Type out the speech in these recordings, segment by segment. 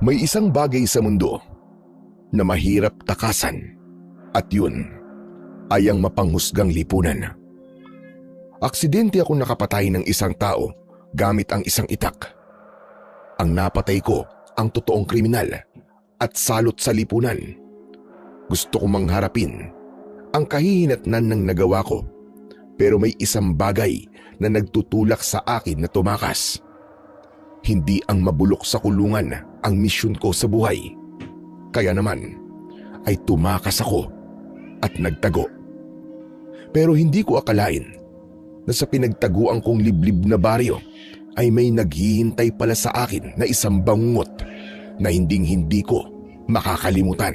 May isang bagay sa mundo na mahirap takasan at yun ay ang mapanghusgang lipunan. Aksidente akong nakapatay ng isang tao gamit ang isang itak. Ang napatay ko ang totoong kriminal at salot sa lipunan. Gusto kong mangharapin ang kahihinatnan ng nagawa ko, pero may isang bagay na nagtutulak sa akin na tumakas. Hindi ang mabulok sa kulungan ang misyon ko sa buhay. Kaya naman ay tumakas ako at nagtago. Pero hindi ko akalain na sa pinagtaguan kong liblib na baryo ay may naghihintay pala sa akin na isang bangungot na hinding-hindi ko makakalimutan.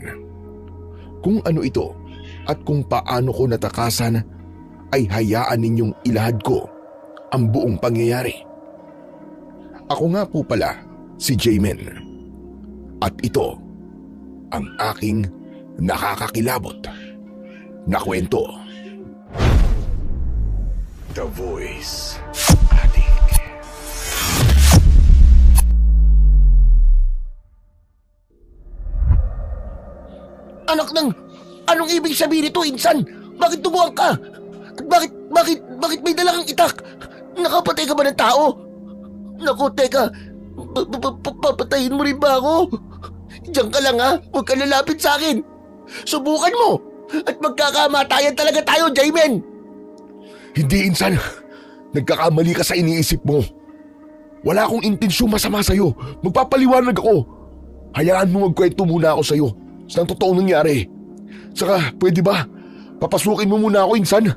Kung ano ito at kung paano ko natakasan ay hayaan ninyong ilahad ko ang buong pangyayari. Ako nga po pala si Jaymen at ito ang aking nakakakilabot na kwento. The Voice Addict. Anak ng... Anong ibig sabihin nito, Insan? Bakit tumuwang ka? At bakit may dala kang itak? Nakapatay ka ba ng tao? Naku, teka. Papatayin mo rin ba ako? Diyan ka lang ha. Huwag ka lalapit sa akin. Subukan mo. At magkakamatayan talaga tayo, Jaymen. Hindi, Insan. Nagkakamali ka sa iniisip mo. Wala akong intensyong masama sa'yo. Magpapaliwanag ako. Hayaan mo magkwento muna ako sa'yo sa totoong nangyari. Saka, pwede ba? Papasukin mo muna ako, Insan.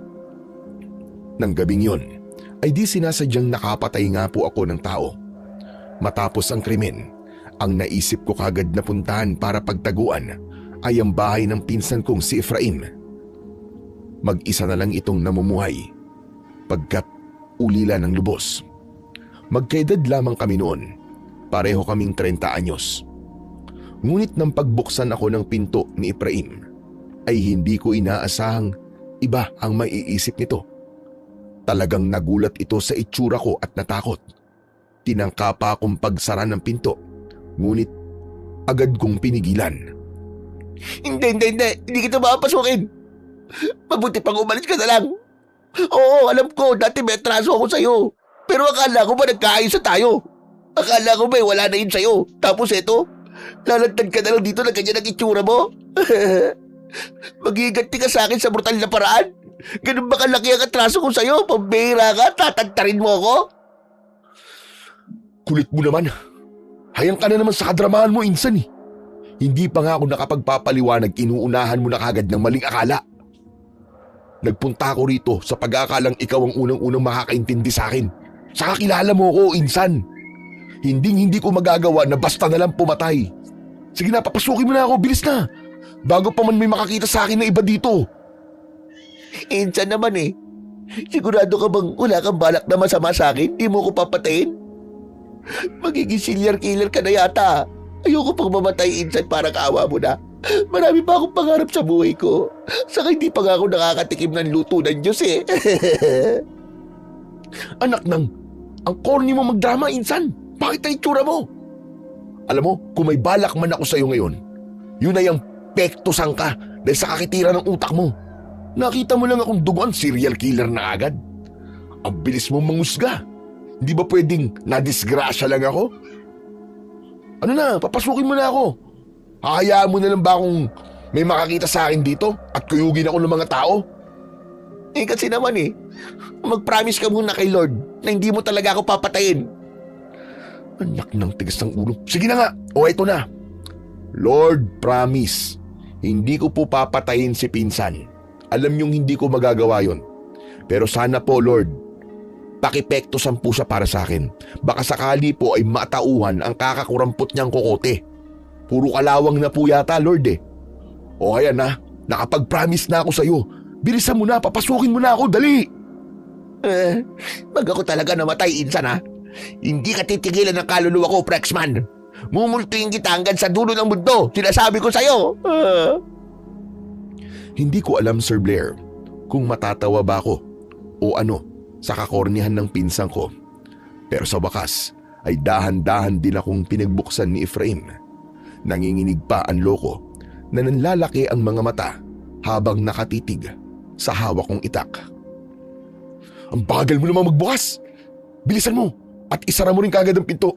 Nang gabing yun, ay di sinasadyang nakapatay nga po ako ng tao. Matapos ang krimen, ang naisip ko kagad na puntahan para pagtaguan ay ang bahay ng pinsan kong si Efraim. Mag-isa na lang itong namumuhay pagkat ulila ng lubos. Magkaedad lamang kami noon, pareho kaming 30 anyos. Ngunit nang pagbuksan ako ng pinto ni Efraim, ay hindi ko inaasahang iba ang maiisip nito. Talagang nagulat ito sa itsura ko at natakot. Tinangka pa akong pagsara ng pinto, ngunit agad kong pinigilan. Hindi kita mapapasukin. Mabuti pang umalis ka na lang. Oo, alam ko, dati may atraso ako sa'yo. Pero akala ko ba nagkaayos na tayo? Akala ko ba wala na yun sa'yo? Tapos eto, lalantad ka na lang dito na ganyan ang itsura mo? Mag-iiganti ka sa akin sa brutal na paraan? Ganun ba kalaki ang atraso ko sa'yo? Pambihira ka, tatantarin mo ako? Kulit mo naman. Hayang ka na naman sa kadramahan mo, Insan eh. Hindi pa nga ako nakapagpapaliwanag, inuunahan mo na kagad ng maling akala. Nagpunta ako rito sa pag-aakalang ikaw ang unang-unang makakaintindi sa akin. Saka kilala mo ako, Insan. Hindi ko magagawa na basta na lang pumatay. Sige na, papasukin mo na ako, bilis na. Bago pa man may makakita sa akin na iba dito. Insan naman eh. Sigurado ka bang wala kang balak na masama sa akin? Di mo ko papatayin? Magiging serial killer ka na yata. Ayoko pang mamatay, Insan, para kaawa mo na. Marami pa akong pangarap sa buhay ko. Saka hindi pa nga ako nakakatikim ng luto ng Diyos eh. Anak ng, ang corny mo magdrama, Insan. Bakit ang itsura mo? Alam mo, kung may balak man ako sa'yo ngayon, yun ay ang pektosan ka dahil sa kakitira ng utak mo. Nakita mo lang akong duguan, serial killer na agad. Ang bilis mo mangusga. Hindi ba pwedeng nadisgrasya lang ako? Ano na, papasukin mo na ako. Hahayaan mo na lang ba kung may makakita sa akin dito at kuyugin ako ng mga tao? Eh kasi naman eh, mag-promise ka muna kay Lord na hindi mo talaga ako papatayin. Anak ng tigas ng ulo. Sige na nga, o eto na. Lord, promise, hindi ko po papatayin si pinsan. Alam niyong hindi ko magagawa yon. Pero sana po, Lord, pakipektosan po siya para sa akin. Baka sakali po ay matauhan ang kakakurampot niyang kokote. Puro kalawang na po yata, Lord eh. O kaya na, nakapag-promise na ako sa'yo. Bilisan mo na, papasukin mo na ako, dali! Pag ako talaga namatay, Insan ha, hindi ka titigilan ng kaluluwa ko, Prexman. Mumultuin kita hanggang sa dulo ng mundo, sinasabi ko sa'yo. Hindi ko alam, Sir Blair, kung matatawa ba ako o ano sa kakornihan ng pinsang ko. Pero sa wakas ay dahan-dahan din akong pinagbuksan ni Efraim Nanginginig pa ang loko na nanlalaki ang mga mata habang nakatitig sa hawak kong itak. Ang bagal mo naman magbukas! Bilisan mo at isara mo rin kagad ang pinto.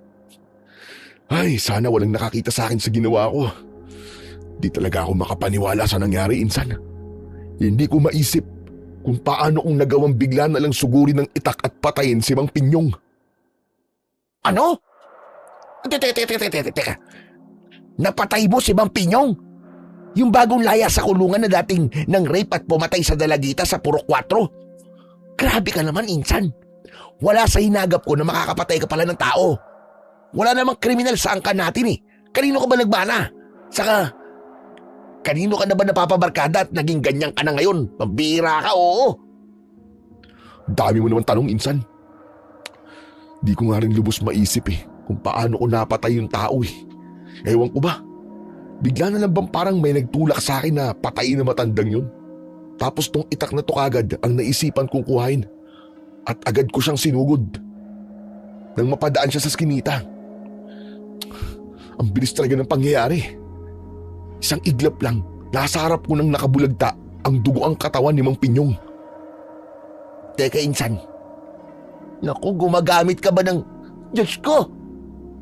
Ay, sana walang nakakita sa akin sa ginawa ko. Di talaga ako makapaniwala sa nangyari, insan. Hindi ko maisip kung paano kong nagawang bigla na lang sugurin ng itak at patayin si Mang Pinyong. Ano? Teka. Napatay mo si Mang Pinyong? Yung bagong laya sa kulungan na dating nang rape at pumatay sa dalagita sa Purok 4? Grabe ka naman, insan. Wala sa hinagap ko na makakapatay ka pala ng tao. Wala namang kriminal sa angkan natin eh. Kanino ka ba nagbana? Saka, kanino ka na ba napapabarkada at naging ganyan ka na ngayon? Pambira ka, oo. Dami mo naman tanong, insan. Di ko nga rin lubos maisip kung paano ko napatay yung tao eh. Ewan ko ba? Bigla na lang bang parang may nagtulak sa akin na patayin na matandang yun? Tapos tong itak na to kagad ang naisipan kong kuhain. At agad ko siyang sinugod. Nang mapadaan siya sa skinita. Ang bilis talaga ng pangyayari. Isang iglap lang, nasa harap ko nang nakabulagta ang dugo ang katawan ni Mang Pinyong. Teka, insan. Naku, gumagamit ka ba ng... Diyos ko!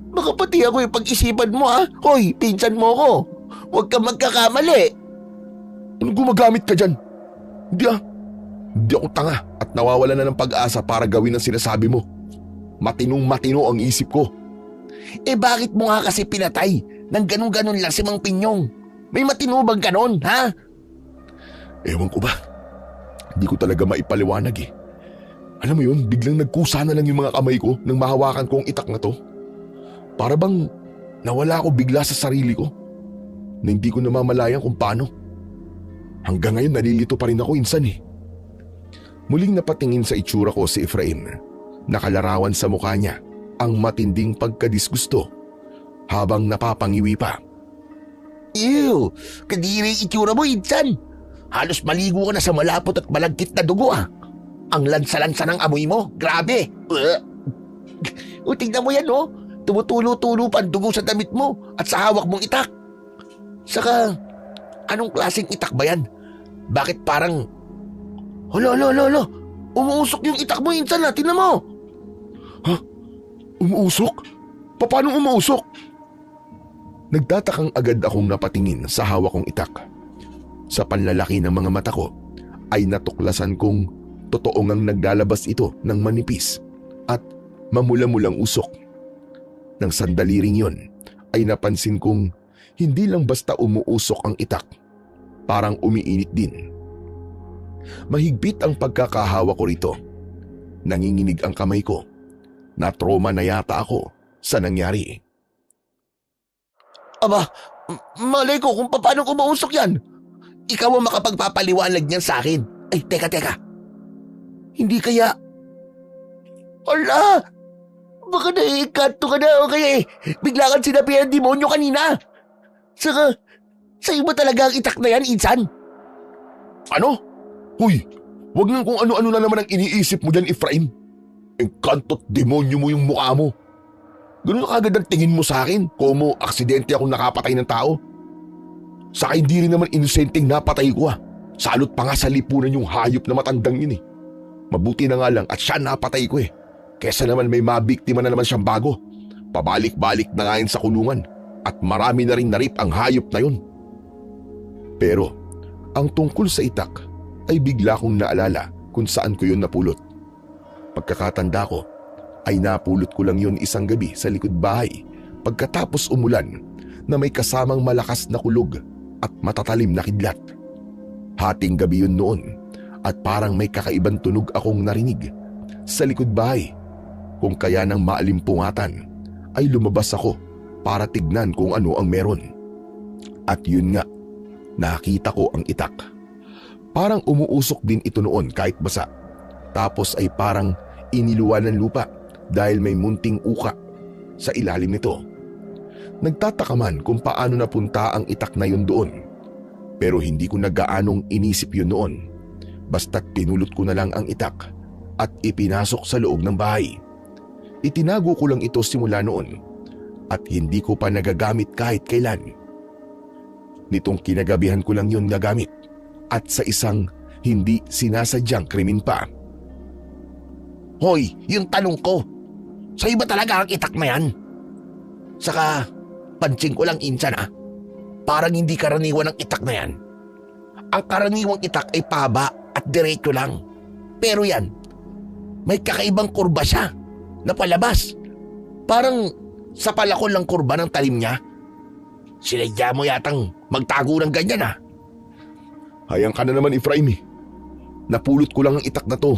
Baka pati ako yung pag-isipan mo, ha? Hoy, pinsan mo ko. Huwag ka magkakamali. Anong gumagamit ka dyan? Hindi ako tanga at nawawala na ng pag-asa para gawin ang sinasabi mo. Matinong-matino ang isip ko. Eh bakit mo nga kasi pinatay nang ganun-ganun lang si Mang Pinyong? May matino bang ganun, ha? Ewan ko ba? Hindi ko talaga maipaliwanag eh. Alam mo yun, biglang nagkusa na lang yung mga kamay ko nang mahawakan ko ang itak na to. Para bang nawala ako bigla sa sarili ko na hindi ko namamalayan kung paano. Hanggang ngayon nalilito pa rin ako, insan eh. Muling napatingin sa itsura ko si Efraim. Nakalarawan sa mukha niya ang matinding pagkadisgusto habang napapangiwi pa. Ew! Kadiri itsura mo, insan! Halos maligo ka na sa malapot at malagkit na dugo, ah! Ang lansa-lansa ng amoy mo, grabe! O, tingnan mo yan, oh! Tumutulo-tulo pa ang dugo sa damit mo at sa hawak mong itak. Saka, anong klaseng itak ba yan? Bakit parang... Hala, umuusok yung itak mo, insan, ha? Tingnan mo! Ha? Umuusok? Paano umuusok? Nagtatakang agad akong napatingin sa hawak kong itak. Sa panlalaki ng mga mata ko ay natuklasan kong totoo ngang naglalabas ito ng manipis at mamula-mulang usok. Nang sandali ring yun ay napansin kong hindi lang basta umuusok ang itak, parang umiinit din. Mahigpit ang pagkakahawa ko rito. Nanginginig ang kamay ko. Na-trauma na yata ako sa nangyari. Aba, malay ko kung paano umuusok yan. Ikaw ang makapagpapaliwanag niyan sa akin. Ay, teka. Hindi kaya... Ala! Baka naiikanto ka na o kaya bigla kang sinabi ang demonyo kanina. Saka, sa'yo ba talaga ang itak na yan, insan? Ano? Huy, wag nang kung ano-ano na naman ang iniisip mo dyan, Efraim. Engkanto't demonyo mo yung mukha mo. Ganun na kagad ang tingin mo sa akin kung mo aksidente akong nakapatay ng tao. Saka hindi rin naman inosenteng napatay ko Salot pa nga sa lipunan yung hayop na matandang yun eh. Mabuti na nga lang at siya napatay ko eh. Kesa naman may mabiktima na naman siyang bago. Pabalik-balik na nga yun sa kulungan at marami na rin narip ang hayop na yun. Pero ang tungkol sa itak ay bigla kong naalala kung saan ko yun napulot. Pagkakatanda ko ay napulot ko lang yun isang gabi sa likod bahay pagkatapos umulan na may kasamang malakas na kulog at matatalim na kidlat. Hating gabi yun noon at parang may kakaibang tunog akong narinig sa likod bahay. Kung kaya nang maalimpungatan ay lumabas ako para tignan kung ano ang meron. At yun nga, nakita ko ang itak. Parang umuusok din ito noon kahit basa. Tapos ay parang iniluwan ng lupa dahil may munting uka sa ilalim nito. Nagtataka man kung paano napunta ang itak na yun doon. Pero hindi ko na gaanong inisip yun noon. Basta't pinulot ko na lang ang itak at ipinasok sa loob ng bahay. Itinago ko lang ito simula noon at hindi ko pa nagagamit kahit kailan. Nitong kinagabihan ko lang yun nagamit at sa isang hindi sinasadyang krimen pa. Hoy, yung tanong ko, sa'yo ba talaga ang itak na yan? Saka, pansin ko lang insan parang hindi karaniwan ang itak na yan. Ang karaniwang itak ay pahaba at diretso lang. Pero yan, may kakaibang kurba siya na palabas. Parang sa palakol lang kurba ng talim niya. Sinadya mo yatang magtago ng ganyan Hayang ka na naman, Efraim eh. Napulot ko lang ang itak na to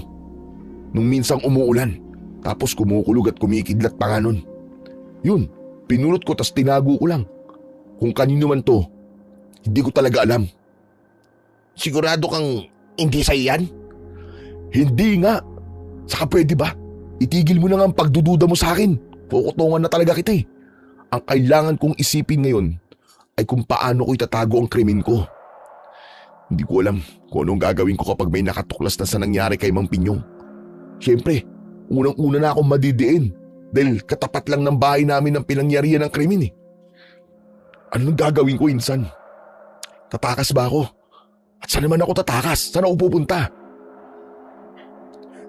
nung minsang umuulan, tapos kumukulog at kumikidlat pa nga nun. Yun, pinulot ko tas tinago ko lang. Kung kanino man to, hindi ko talaga alam. Sigurado kang hindi sa'yo yan? Hindi nga. Saka pwede ba? Itigil mo na nga ang pagdududa mo sa akin. Kukutungan na talaga kita eh. Ang kailangan kong isipin ngayon ay kung paano ko itatago ang krimen ko. Hindi ko alam kung anong gagawin ko kapag may nakatuklas na sa nangyari kay Mang Pinyong. Siyempre, unang-una na akong madidiin dahil katapat lang ng bahay namin ang pinangyarihan ng krimen eh. Anong gagawin ko, insan? Tatakas ba ako? At saan naman ako tatakas? Saan ako pupunta?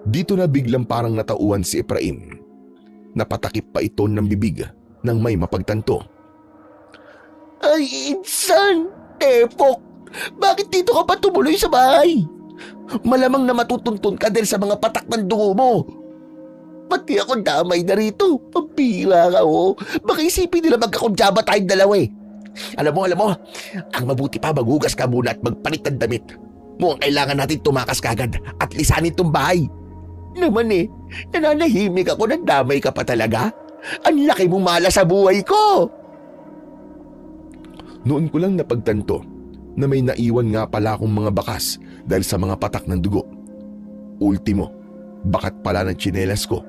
Dito na biglang parang natauhan si Efraim. Napatakip pa ito ng bibig nang may mapagtanto. Ay, insan! Tepok! Bakit dito ka pa tumuloy sa bahay? Malamang na matutuntun ka dahil sa mga patak ng dugo mo. Pati ako damay na rito. Pambira ka Baka isipin nila magkakudyaba tayong dalawa eh. Alam mo, ang mabuti pa maghugas ka muna at magpalit ng damit. Mukhang kailangan natin tumakas kagad at lisanin tong bahay. Naman nananahimik ako na damay ka pa talaga. Ang laki mong mala sa buhay ko. Noon ko lang napagtanto na may naiwan nga pala akong mga bakas dahil sa mga patak ng dugo. Ultimo, bakat pala ng tsinelas ko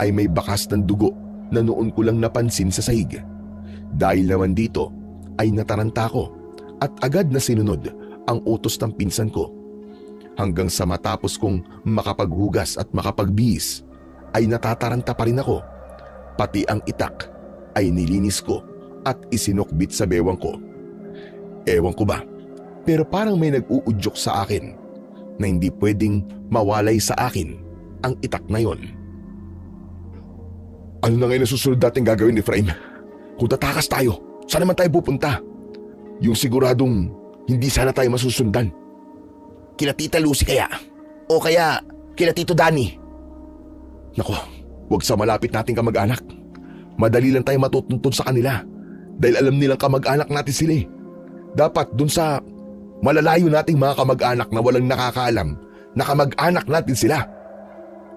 ay may bakas ng dugo na noon ko lang napansin sa sahig. Dahil naman dito ay nataranta ko at agad na sinunod ang utos ng pinsan ko. Hanggang sa matapos kong makapaghugas at makapagbihis ay natataranta pa rin ako. Pati ang itak ay nilinis ko at isinukbit sa bewang ko. Ewan ko ba, pero parang may nag-uudyok sa akin na hindi pwedeng mawalay sa akin ang itak na yon. Ano na ngayon ang susunod natin gagawin, Efraim? Kung tatakas tayo, saan naman tayo pupunta? Yung siguradong hindi sana tayo masusundan. Kila Tita Lucy kaya? O kaya kila Tito Danny? Nako, huwag sa malapit nating kamag-anak. Madali lang tayo matutuntun sa kanila dahil alam nilang kamag-anak natin sila eh. Dapat dun sa malalayo nating mga kamag-anak na walang nakakaalam na kamag-anak natin sila.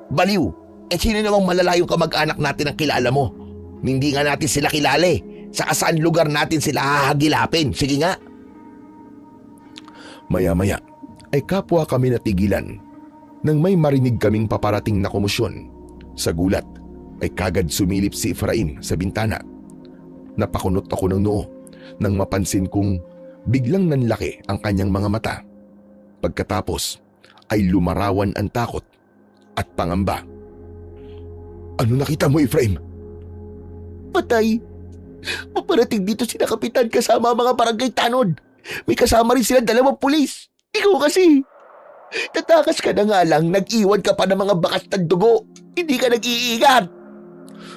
Baliw! Sino namang malalayong kamag-anak natin ang kilala mo? Hindi nga natin sila kilala eh. Saka saan lugar natin sila hahagilapin? Sige nga. Maya-maya ay kapwa kami natigilan nang may marinig kaming paparating na komosyon. Sa gulat ay kagad sumilip si Efraim sa bintana. Napakunot ako ng noo nang mapansin kong biglang nanlaki ang kanyang mga mata. Pagkatapos ay lumarawan ang takot at pangamba. Ano nakita mo, Efraim? Patay. Paparating dito sila kapitan kasama ang mga barangay tanod. May kasama rin sila 2 pulis. Ikaw kasi. Tatakas ka na nga lang, nag-iwan ka pa ng mga bakas ng dugo. Hindi ka nag-iingat.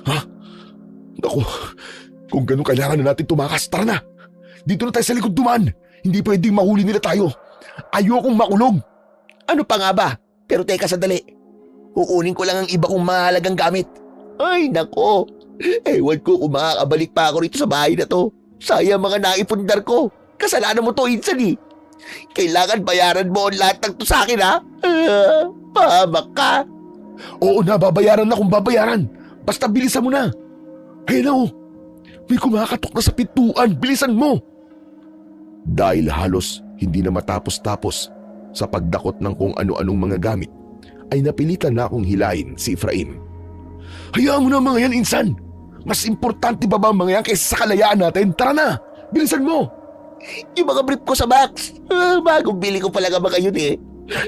Ha? Naku, kung ganun kailangan na natin tumakas, tara na. Dito na tayo sa likod dumaan. Hindi pwedeng mahuli nila tayo. Ayokong makulong. Ano pa nga ba? Pero teka sandali. Kukunin ko lang ang iba kong mahalagang gamit. Ay nako. Ewan ko kung makakabalik pa ako rito sa bahay na to. Sayang mga naipundar ko. Kasalanan mo to, insan eh. Kailangan bayaran mo ang lahat ng to sa akin ha. Pahamak ka. Oo na, babayaran na kung babayaran. Basta bilisan mo na. Ayun na oh. May kumakatok na sa pintuan. Bilisan mo. Dahil halos hindi na matapos-tapos sa pagdakot ng kung ano-anong mga gamit, ay napilitan na akong hilahin si Efraim. Hayaan mo na mga yan, insan. Mas importante pa ba ang mga yan kaysa sa kalayaan natin? Tara na, bilisan mo. Yung mga brief ko sa box. Bagong bili ko pala nga mga yun eh.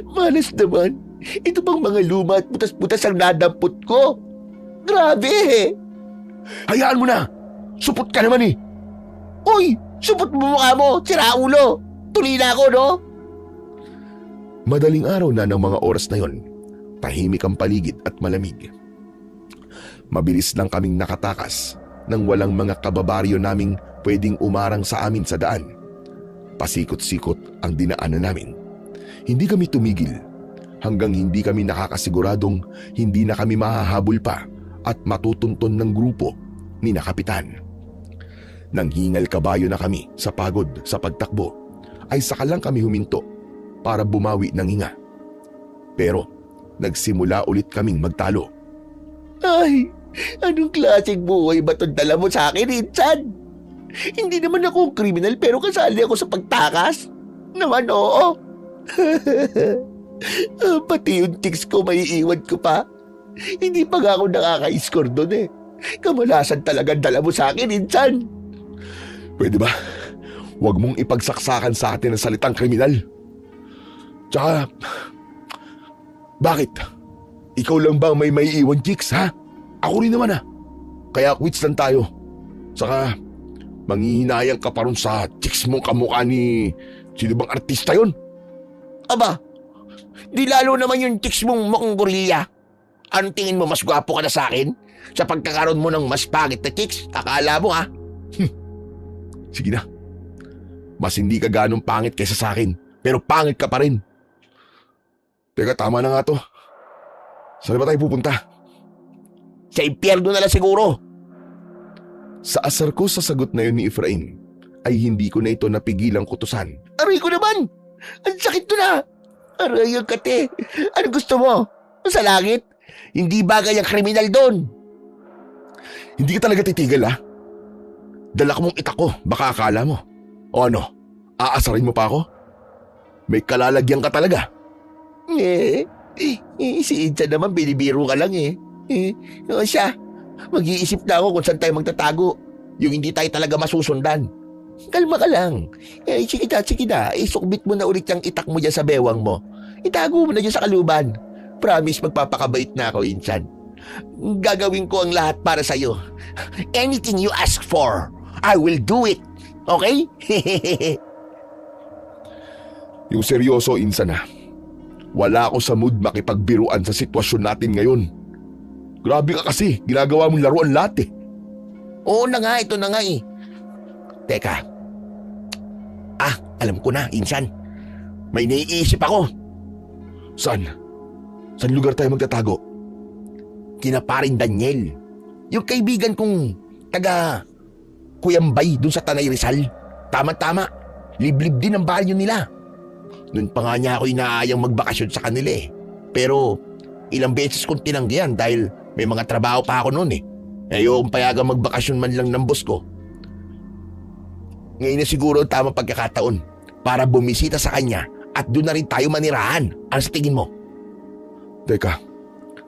Malas naman. Ito bang mga luma at butas-butas ang nadampot ko? Grabe eh. Hayaan mo na. Supot ka naman eh. Uy! Supot mo mukha mo! Sira ulo! Tuloy na ako, no? Madaling araw na ng mga oras na yon. Tahimik ang paligid at malamig. Mabilis lang kaming nakatakas nang walang mga kababaryo naming pwedeng umarang sa amin sa daan. Pasikot-sikot ang dinaanan namin. Hindi kami tumigil hanggang hindi kami nakakasiguradong hindi na kami mahahabol pa at matutunton ng grupo ni na Kapitan. Nang hingal kabayo na kami sa pagod sa pagtakbo, ay saka lang kami huminto para bumawi ng hinga. Pero nagsimula ulit kaming magtalo. Ay! Anong klaseng buhay ba itong dala mo sa akin, Insan? Hindi naman ako kriminal pero kasali ako sa pagtakas. Naman oo. Pati yung chicks ko may iiwan ko pa. Hindi pa nga ako nakaka-score doon eh. Kamalasan talaga dala mo sa akin, Insan. Pwede ba? Huwag mong ipagsaksakan sa atin ang salitang kriminal. Tsaka, bakit? Ikaw lang ba may iwan chicks, ha? Ako rin naman, ha? Kaya quits lang tayo. Saka, manghihinayang ka pa ron sa chicks mong kamukha ni sino bang artista yon? Aba, di lalo naman yung chicks mong mukhang gorilla. Anong tingin mo mas gwapo ka na sa akin? Sa pagkakaroon mo ng mas pangit na chicks, akala mo ha? Sige na. Mas hindi ka ganong pangit kaysa sa akin, pero pangit ka pa rin. Teka, tama na nga to. Saan ba tayo pupunta? Sa impyerno na lang siguro. Sa asar ko sa sagot na yun ni Efrain, ay hindi ko na ito napigilang kutusan. Aray ko naman! Ang sakit to na! Aray ang kate! Ano gusto mo? Sa langit? Hindi bagay ang kriminal doon. Hindi ka talaga titigil, ha? Dala ko mong itak ko, baka akala mo. O ano, aasarin mo pa ako? May kalalagyan ka talaga. Si Insan naman binibiro ka lang eh. O siya, mag-iisip na ako kung saan tayo magtatago. Yung hindi tayo talaga masusundan. Kalma ka lang. Sige na. Sukbit mo na ulit yung itak mo dyan sa bewang mo. Itago mo na dyan sa kaluban. Promise magpapakabait na ako, Insan. Gagawin ko ang lahat para sa'yo. Anything you ask for, I will do it. Okay? Yung seryoso, Insan, ha? Wala ako sa mood makipagbiruan sa sitwasyon natin ngayon. Grabe ka kasi, ginagawa mong laruan lahat eh. Oo na nga, ito na nga eh. Teka. Alam ko na, Insan. May naiisip ako. Saan? Saan lugar tayo magtatago? Kina paring Daniel. Yung kaibigan kong taga Kuyambay dun sa Tanay Rizal. Tama-tama. Liblib din ang baryo nila. Noon pa nga niya ako inaayang magbakasyon sa kanila eh. Pero ilang beses kong tinanggihan dahil may mga trabaho pa ako noon eh. Ayokong payagang magbakasyon man lang ng boss ko. Ngayon na siguro ang tamang pagkakataon para bumisita sa kanya at doon na rin tayo manirahan. Ano sa tingin mo? Teka,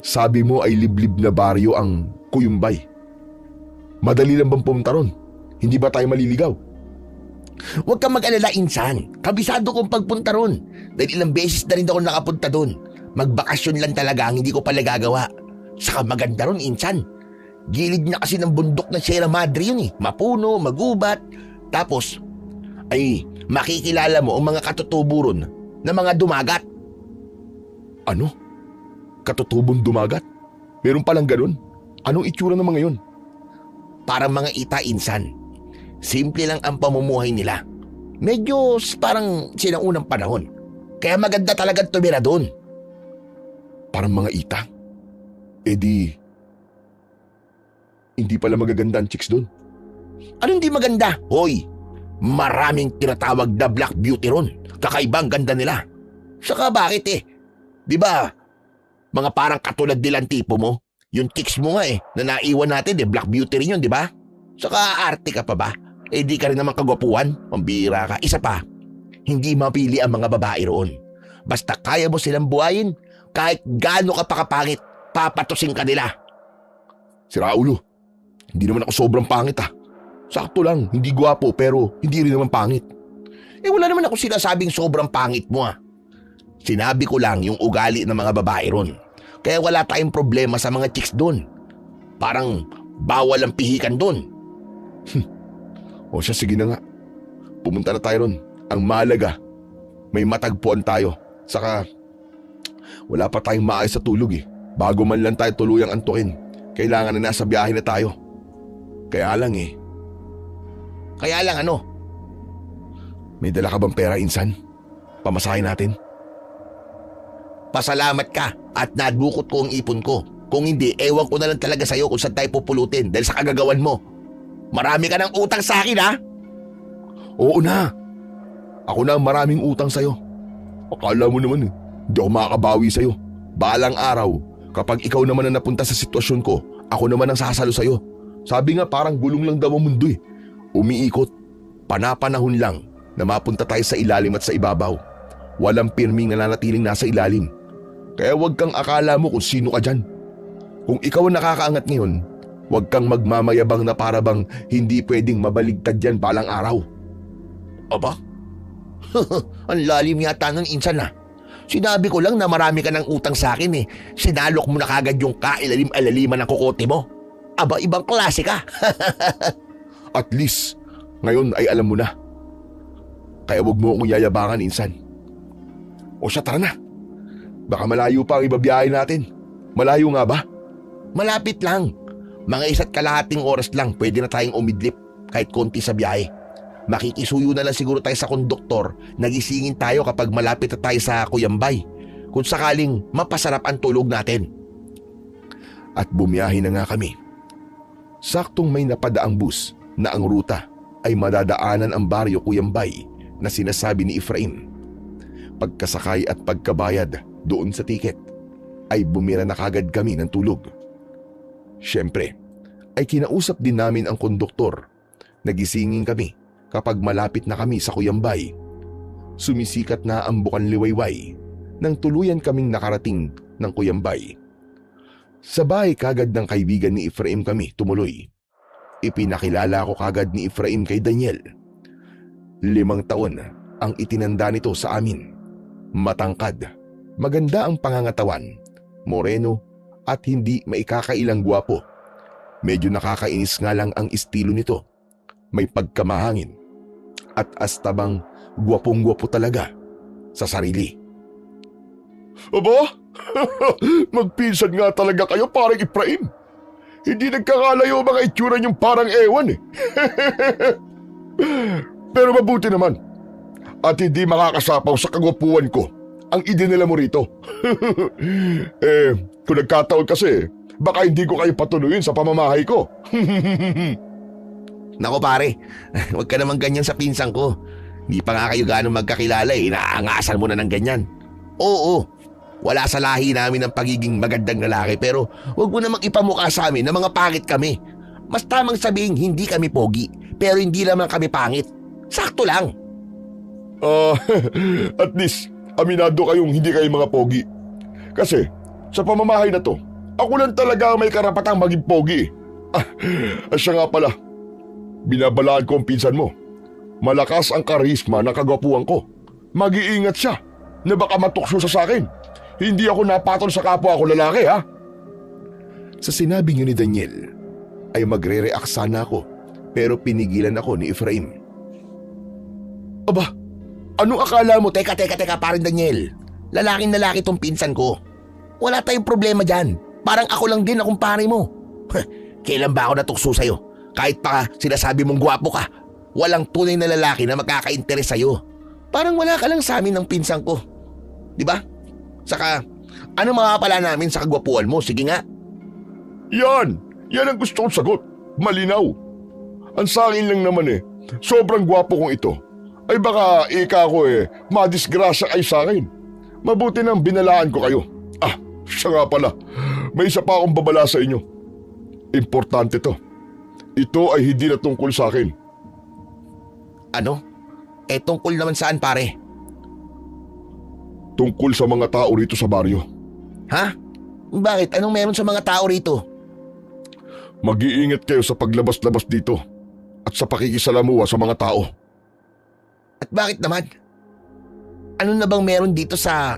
sabi mo ay liblib na baryo ang Kuyumbay. Madali lang bang pumunta ron? Hindi ba tayo maliligaw? Huwag kang mag-alala, Insan. Kabisado kong pagpunta ron. Dahil ilang beses na rin ako nakapunta doon. Magbakasyon lang talaga ang hindi ko pala gagawa. Saka maganda ron, Insan. Gilid na kasi ng bundok ng Sierra Madre yun eh. Mapuno, magubat. Tapos, ay makikilala mo ang mga katutubo ron na mga dumagat. Ano? Katutubong dumagat? Meron palang ganun? Anong itsura ng mga yun? Parang mga ita, Insan. Simple lang ang pamumuhay nila. Medyo parang sinaunang panahon. Kaya maganda talagang tumira doon. Parang mga ita? Eh di, hindi pala magaganda ang chicks doon. Ano hindi maganda? Hoy, maraming tinatawag na black beauty ron. Kakaibang ganda nila. Saka bakit eh? Di ba? Mga parang katulad nilang tipo mo. Yung chicks mo nga eh, na naiwan natin eh, black beauty rin yun, di ba? Saka arte ka pa ba? Eh di ka rin naman kagwapuan, pambira ka. Isa pa, hindi mapili ang mga babae roon. Basta kaya mo silang buhayin, kahit gaano ka pa kapangit, papatusin ka nila. Si Raulo, hindi naman ako sobrang pangit ah. Sakto lang, hindi gwapo pero hindi rin naman pangit. Eh wala naman ako sinasabing sobrang pangit mo ah. Sinabi ko lang yung ugali ng mga babae ron. Kaya wala tayong problema sa mga chicks doon. Parang bawal ang pihikan doon. O siya, sige na nga. Pumunta na tayo ron. Ang mahalaga, may matagpuan tayo. Saka, wala pa tayong maayos sa tulog eh. Bago man lang tayo tuluyang antukin, kailangan na nasa biyahe na tayo. Kaya lang eh. Kaya lang ano? May dala ka bang pera, Insan? Pamasahin natin. Pasalamat ka at nadukot ko ang ipon ko. Kung hindi, ewan ko na lang talaga sa'yo kung saan tayo pupulutin dahil sa kagagawan mo. Marami ka ng utang sa akin, ha? Oo na. Ako na ang maraming utang sa'yo. Akala mo naman eh, hindi ako makakabawi sa'yo. Balang araw, kapag ikaw naman ang napunta sa sitwasyon ko, ako naman ang sasalo sa'yo. Sabi nga parang gulong lang daw ang mundo eh. Umiikot. Panapanahon lang na mapunta tayo sa ilalim at sa ibabaw. Walang pirming nananatiling nasa ilalim. Kaya huwag kang akala mo kung sino ka dyan. Kung ikaw ang nakakaangat ngayon, huwag kang magmamayabang na para bang hindi pwedeng mabaligtad yan balang araw. Aba? Ang lalim yata ng Insan, ha? Sinabi ko lang na marami ka ng utang sa akin eh. Sinalok mo na kagad yung kailalim-alaliman ng kukote mo. Aba, ibang klase ka. At least, ngayon ay alam mo na. Kaya huwag mo akong yayabangan, Insan. O siya, tara na. Baka malayo pa ang ibabiyahe natin. Malayo nga ba? Malapit lang. Mga 1.5 oras lang pwede na tayong umidlip kahit konti sa biyahe. Makikisuyo na lang siguro tayo sa konduktor. Nagisingin tayo kapag malapit na tayo sa Cuyambay. Kung sakaling mapasarap ang tulog natin. At bumiyahe na nga kami. Saktong may napadaang bus na ang ruta ay madadaanan ang baryo Cuyambay na sinasabi ni Efraim. Pagkasakay at pagkabayad doon sa tiket ay bumira na kagad kami ng tulog. Siyempre, ay kinausap din namin ang konduktor. Nagisingin kami kapag malapit na kami sa Cuyambay. Sumisikat na ang bukan liwayway nang tuluyan kaming nakarating ng Cuyambay. Sa bahay kagad ng kaibigan ni Efraim kami tumuloy. Ipinakilala ko kagad ni Efraim kay Daniel. 5 taon ang itinanda nito sa amin. Matangkad, maganda ang pangangatawan, moreno at hindi maikakailang gwapo. Medyo nakakainis nga lang ang estilo nito. May pagkamahangin at astabang gwapong-gwapo talaga sa sarili. Aba, magpinsan nga talaga kayo parang Efraim. Hindi nagkakalayo mga itsura niyong parang ewan eh. Pero mabuti naman. At hindi makakasapaw sa kagwapuan ko ang idinala mo rito. Kung nagkataon kasi, baka hindi ko kayo patuloyin sa pamamahay ko. Nako pare, huwag ka naman ganyan sa pinsan ko. Hindi pa nga kayo gaano magkakilala eh, naangasan mo na ng ganyan. Oo, wala sa lahi namin ang pagiging magandang lalaki pero huwag mo namang ipamukha sa amin na mga pangit kami. Mas tamang sabihin hindi kami pogi, pero hindi naman kami pangit. Sakto lang. At least, aminado kayong hindi kayo mga pogi. Kasi, sa pamamahay na to, ako lang talaga ang may karapatang maging pogi. Siya nga pala, binabalaan ko ang pinsan mo. Malakas ang karisma ng kagwapuan ko. Mag-iingat siya na baka matukso sa akin. Hindi ako napatol sa kapwa ko lalaki, ha? Sa sinabi niyo ni Daniel, ay magre-react sana ako, pero pinigilan ako ni Efraim. Aba, anong akala mo? Teka, paring Daniel. Lalaking-lalaki tong pinsan ko. Wala tayong problema dyan. Parang ako lang din akong pare mo. Kailan ba ako natukso sa'yo? Kahit pa sinasabi mong gwapo ka, walang tunay na lalaki na magkaka-interes sa'yo. Parang wala ka lang sa amin ng pinsan ko. Di ba? Saka, ano makapala namin sa kagwapuan mo? Sige nga. Yan ang gusto kong sagot. Malinaw. Ang sa akin lang naman sobrang gwapo kong ito. Ay baka ika ko madisgrasya ay sa akin. Mabuti nang binalaan ko kayo. Siya nga pala, may isa pa akong babala sa inyo. Importante to. Ito ay hindi na tungkol sa akin. Ano? Tungkol naman saan pare? Tungkol sa mga tao rito sa baryo. Ha? Bakit? Anong meron sa mga tao rito? Mag-iingat kayo sa paglabas-labas dito at sa pakikisalamuha sa mga tao. At bakit naman? Ano na bang meron dito sa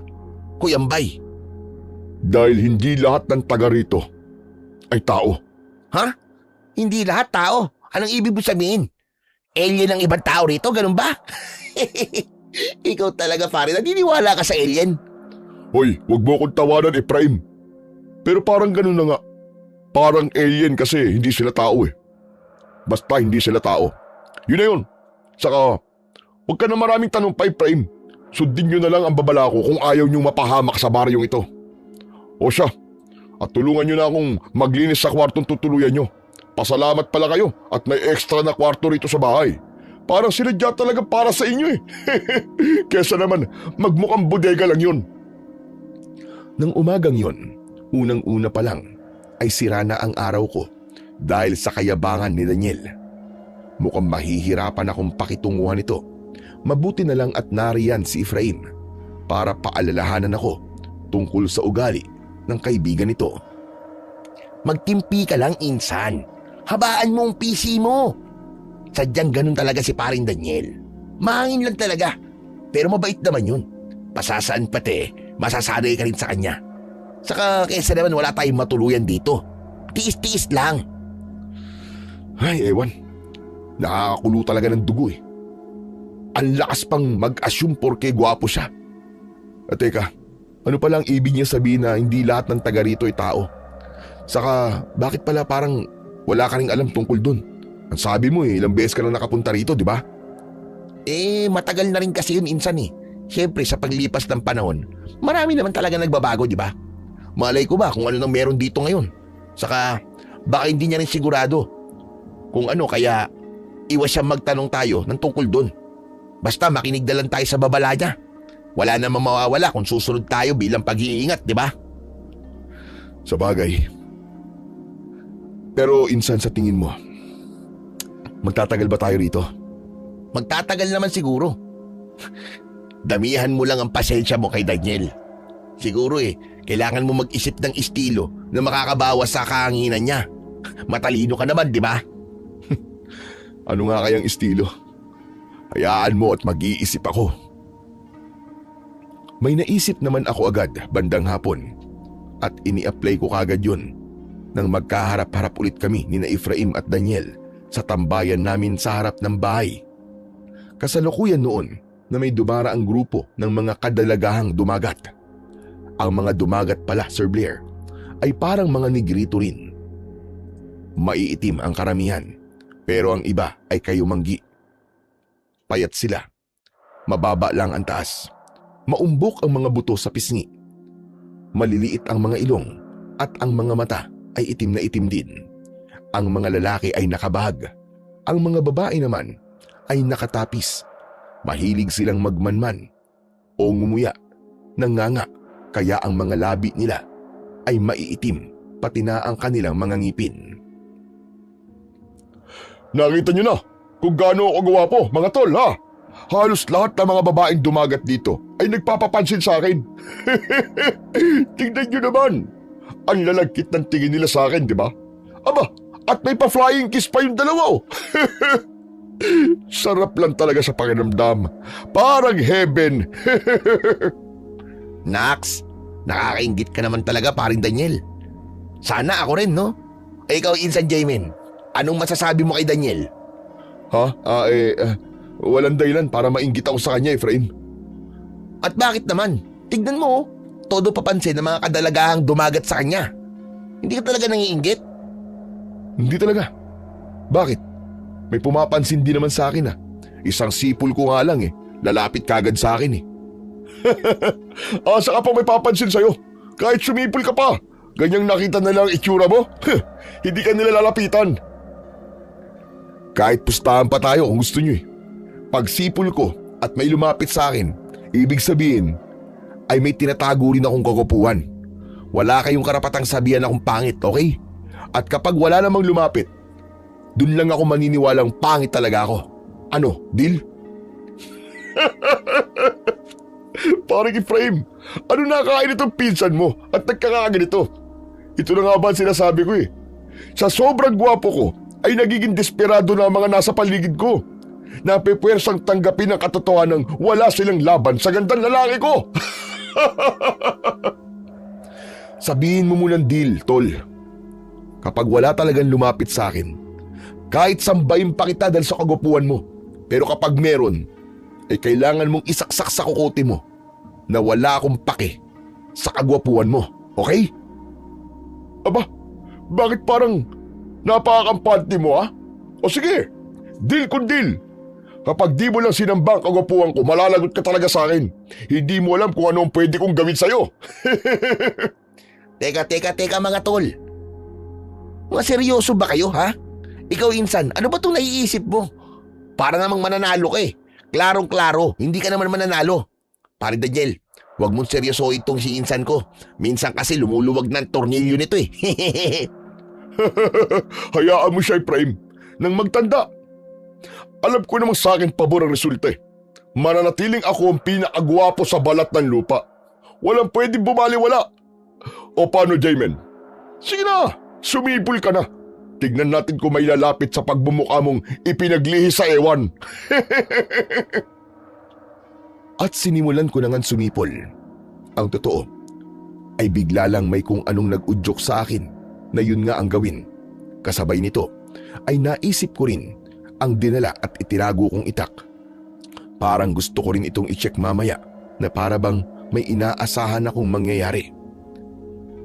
Cuyambay? Dahil hindi lahat ng taga rito ay tao. Ha? Hindi lahat tao? Anong ibig mo sabihin? Alien ang ibang tao rito, ganun ba? Ikaw talaga pare, naniniwala ka sa alien? Hoy, wag mo akong tawanan Efraim. Pero parang ganun na nga. Parang alien kasi hindi sila tao eh. Basta hindi sila tao. Yun na yun. Saka, wag ka na maraming tanong pa Efraim. Sundin nyo na lang ang babala ko kung ayaw nyong mapahamak sa baryong ito. O siya, at tulungan nyo na akong maglinis sa kwartong tutuluyan nyo. Pasalamat pala kayo at may extra na kwarto rito sa bahay. Parang sinadya talaga para sa inyo eh. Kesa naman magmukhang bodega lang yun. Nang umagang yon, unang-una pa lang ay sira na ang araw ko dahil sa kayabangan ni Daniel. Mukhang mahihirapan akong pakitunguhan ito. Mabuti na lang at nariyan si Efraim para paalalahanan ako tungkol sa ugali ng kaibigan nito. Magtimpi ka lang, insan. Habaan mo ang PC mo. Sadyang ganun talaga si paring Daniel. Mahangin lang talaga. Pero mabait naman yun. Pasasaan pati, masasanay ka rin sa kanya. Saka kesa naman wala tayong matuluyan dito. Tiis-tiis lang. Ay, ewan. Nakakakulo talaga ng dugo eh. Ang lakas pang mag-assume porke gwapo siya. At teka, ano palang ibig niya sabihin na hindi lahat ng taga rito ay tao? Saka, bakit pala parang wala ka ring alam tungkol dun? Ang sabi mo ilang beses ka na nakapunta rito, di ba? Matagal na rin kasi yun insan eh. Siyempre sa paglipas ng panahon, marami naman talaga nagbabago, di ba? Malay ko ba kung ano nang meron dito ngayon? Saka, baka hindi niya rin sigurado kung ano, kaya iwas siya magtanong tayo ng tungkol dun. Basta makinig na lang tayo sa babala niya. Wala namang mawawala kung susunod tayo bilang pag-iingat, di ba? Sa bagay. Pero insan sa tingin mo, magtatagal ba tayo rito? Magtatagal naman siguro. Damihan mo lang ang pasensya mo kay Daniel. Siguro kailangan mo mag-isip ng estilo na makakabawas sa kahanginan niya. Matalino ka naman, di ba? Ano nga kayang estilo? Hayaan mo at mag-iisip ako. May naisip naman ako agad bandang hapon at ini-apply ko kagad yun nang magkaharap-harap ulit kami ni Efraim at Daniel sa tambayan namin sa harap ng bahay. Kasalukuyan noon na may dumara ang grupo ng mga kadalagahang dumagat. Ang mga dumagat pala, Sir Blair, ay parang mga negrito rin. Maiitim ang karamihan, pero ang iba ay kayumanggi. Payat sila, mababa lang ang taas, maumbok ang mga buto sa pisngi. Maliliit ang mga ilong at ang mga mata ay itim na itim din. Ang mga lalaki ay nakabahag, ang mga babae naman ay nakatapis. Mahilig silang magmanman o ngumuya, nanganga, kaya ang mga labi nila ay maiitim pati na ang kanilang mga ngipin. Nakita niyo na kung gaano ako gwapo, mga tol, ha? Halos lahat ng mga babaeng dumagat dito ay nagpapapansin sa akin. Tingnan niyo naman. Ang lalagkit ng tingin nila sa akin, di ba? Aba, at may pa-flying kiss pa yung dalawa, oh. Sarap lang talaga sa pakiramdam. Parang heaven. Nax, nakakaingit ka naman talaga paring Daniel. Sana ako rin, no? Ikaw, Insan Jamin, anong masasabi mo kay Daniel? Ha? Walang dahilan para mainggit ako sa kanya, Efraim. At bakit naman? Tignan mo, todo papansin ng mga kadalagahang dumagat sa kanya. Hindi ka talaga nangiinggit? Hindi talaga. Bakit? May pumapansin din naman sa akin, ha. Isang sipol ko nga lang, lalapit kagad sa akin, Asa ka pa may papansin sa'yo? Kahit sumipol ka pa, ganyang nakita na lang itsura mo, hindi ka nila lalapitan. Kahit pustahan pa tayo kung gusto nyo, Pag sipol ko at may lumapit sa akin, ibig sabihin ay may tinatago rin akong kagupuan. Wala kayong karapatang sabihan akong pangit, okay? At kapag wala namang lumapit, dun lang ako maniniwalang pangit talaga ako. Ano, deal? Parang Efraim, ano nakain itong pinsan mo at nagkakaganito? Ito na nga ba ang sinasabi ko Sa sobrang gwapo ko ay nagiging desperado na ang mga nasa paligid ko. Napipwersang tanggapin ang katotohanan ng wala silang laban sa gandang lalaki ko. Sabihin mo munang deal, tol. Kapag wala talagang lumapit sa akin, Kahit sambahin pa kita dahil sa kagwapuan mo. Pero kapag meron, ay kailangan mong isaksak sa kukote mo na wala akong pake sa kagwapuan mo. Okay? Aba, bakit parang napakakampante mo ha? O sige, deal kung deal. Kapag di mo lang sinamba ang kagwapuan ko, malalagot ka talaga sa akin. Hindi mo alam kung ano ang pwede kong gawin sa'yo. Teka mga tol. Mga seryoso ba kayo ha? Ikaw Insan, ano ba itong naiisip mo? Para namang mananalo ka eh. Klarong-klaro, hindi ka naman mananalo. Pare Daniel, huwag mong seryoso itong si Insan ko. Minsan kasi lumuluwag ng tornilyo nito eh. Hayaan mo siya, Efraim. Nang magtanda, alam ko namang sa akin pabor ang resulta eh. Mananatiling ako ang pinakagwapo sa balat ng lupa. Walang pwedeng bumaliwala. O paano, Jaymen? Sige na, sumipol ka na. Tignan natin kung may lalapit sa pagbumuka mong ipinaglihi sa ewan. At sinimulan ko na nga sumipol. Ang totoo ay bigla lang may kung anong nag-udyok sa akin na yun nga ang gawin. Kasabay nito ay naisip ko rin ang dinala at itinago kong itak. Parang gusto ko rin itong i-check mamaya na para bang may inaasahan akong mangyayari.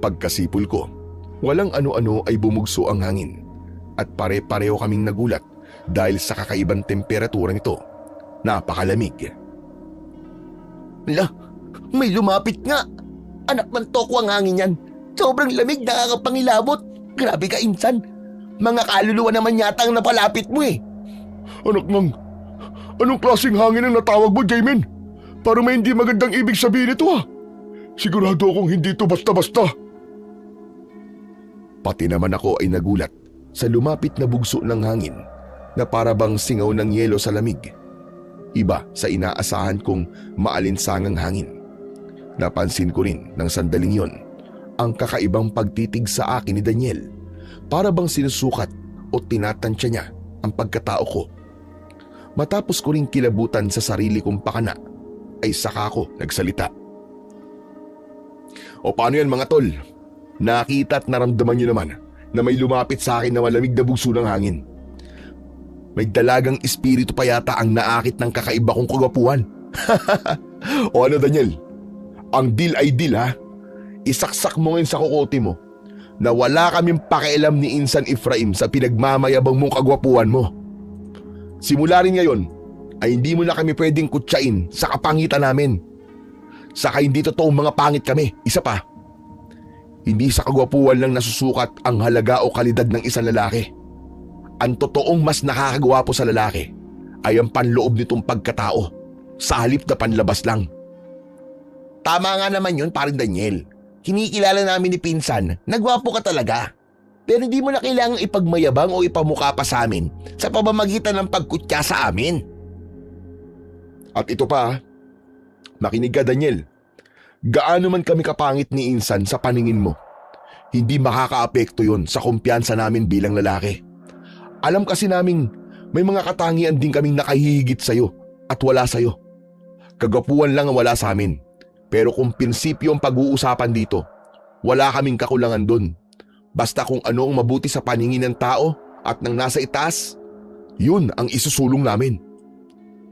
Pagkasipol ko, walang ano-ano ay bumugso ang hangin at pare-pareho kaming nagulat dahil sa kakaibang temperatura nito. Napakalamig. Lah, may lumapit nga. Anak ng toko ang hangin yan. Sobrang lamig, nakakapangilabot. Grabe ka Insan. Mga kaluluwa naman yata ang napalapit mo eh. Anak ng, anong klaseng hangin ang natawag mo, Jaymen? Para may hindi magandang ibig sabihin ito ha. Sigurado akong hindi ito basta-basta. Pati naman ako ay nagulat sa lumapit na bugso ng hangin na para bang singaw ng yelo sa lamig. Iba sa inaasahan kong maalinsangang hangin. Napansin ko rin ng sandaling yon ang kakaibang pagtitig sa akin ni Daniel. Para bang sinusukat o tinatansya niya ang pagkatao ko. Matapos ko ring kilabutan sa sarili kong pakana, ay saka ko nagsalita. O paano yan mga tol? Nakita at naramdaman niyo naman na may lumapit sa akin na malamig na bugso ng hangin. May dalagang espiritu pa yata ang naakit ng kakaiba kong kagwapuan. O ano Daniel? Ang deal ay deal ha? Isaksak mo ngayon sa kukote mo na wala kaming pakialam ni Insan Efraim sa pinagmamayabang mong kagwapuan mo. Simula rin ngayon ay hindi mo na kami pwedeng kutsain sa kapangitan namin. Saka hindi totoong mga pangit kami. Isa pa, hindi sa kagwapuan lang nasusukat ang halaga o kalidad ng isang lalaki. Ang totoong mas nakakagwapo sa lalaki ay ang panloob nitong pagkatao sa halip na panlabas lang. Tama nga naman yun, paring Daniel. Kinikilala namin ni Pinsan, nagwapo ka talaga. Pero hindi mo na kailangang ipagmayabang o ipamukha pa sa amin sa pamamagitan ng pagkutya sa amin. At ito pa, makinig ka Daniel. Gaano man kami kapangit ni Insan sa paningin mo, hindi makakaapekto yon sa kumpiyansa namin bilang lalaki. Alam kasi naming may mga katangian din kaming nakahihigit sa'yo at wala sa'yo. Kagapuan lang ang wala sa amin. Pero kung prinsipyo ang pag-uusapan dito, wala kaming kakulangan dun. Basta kung ano ang mabuti sa paningin ng tao at ng nasa itaas, yun ang isusulong namin.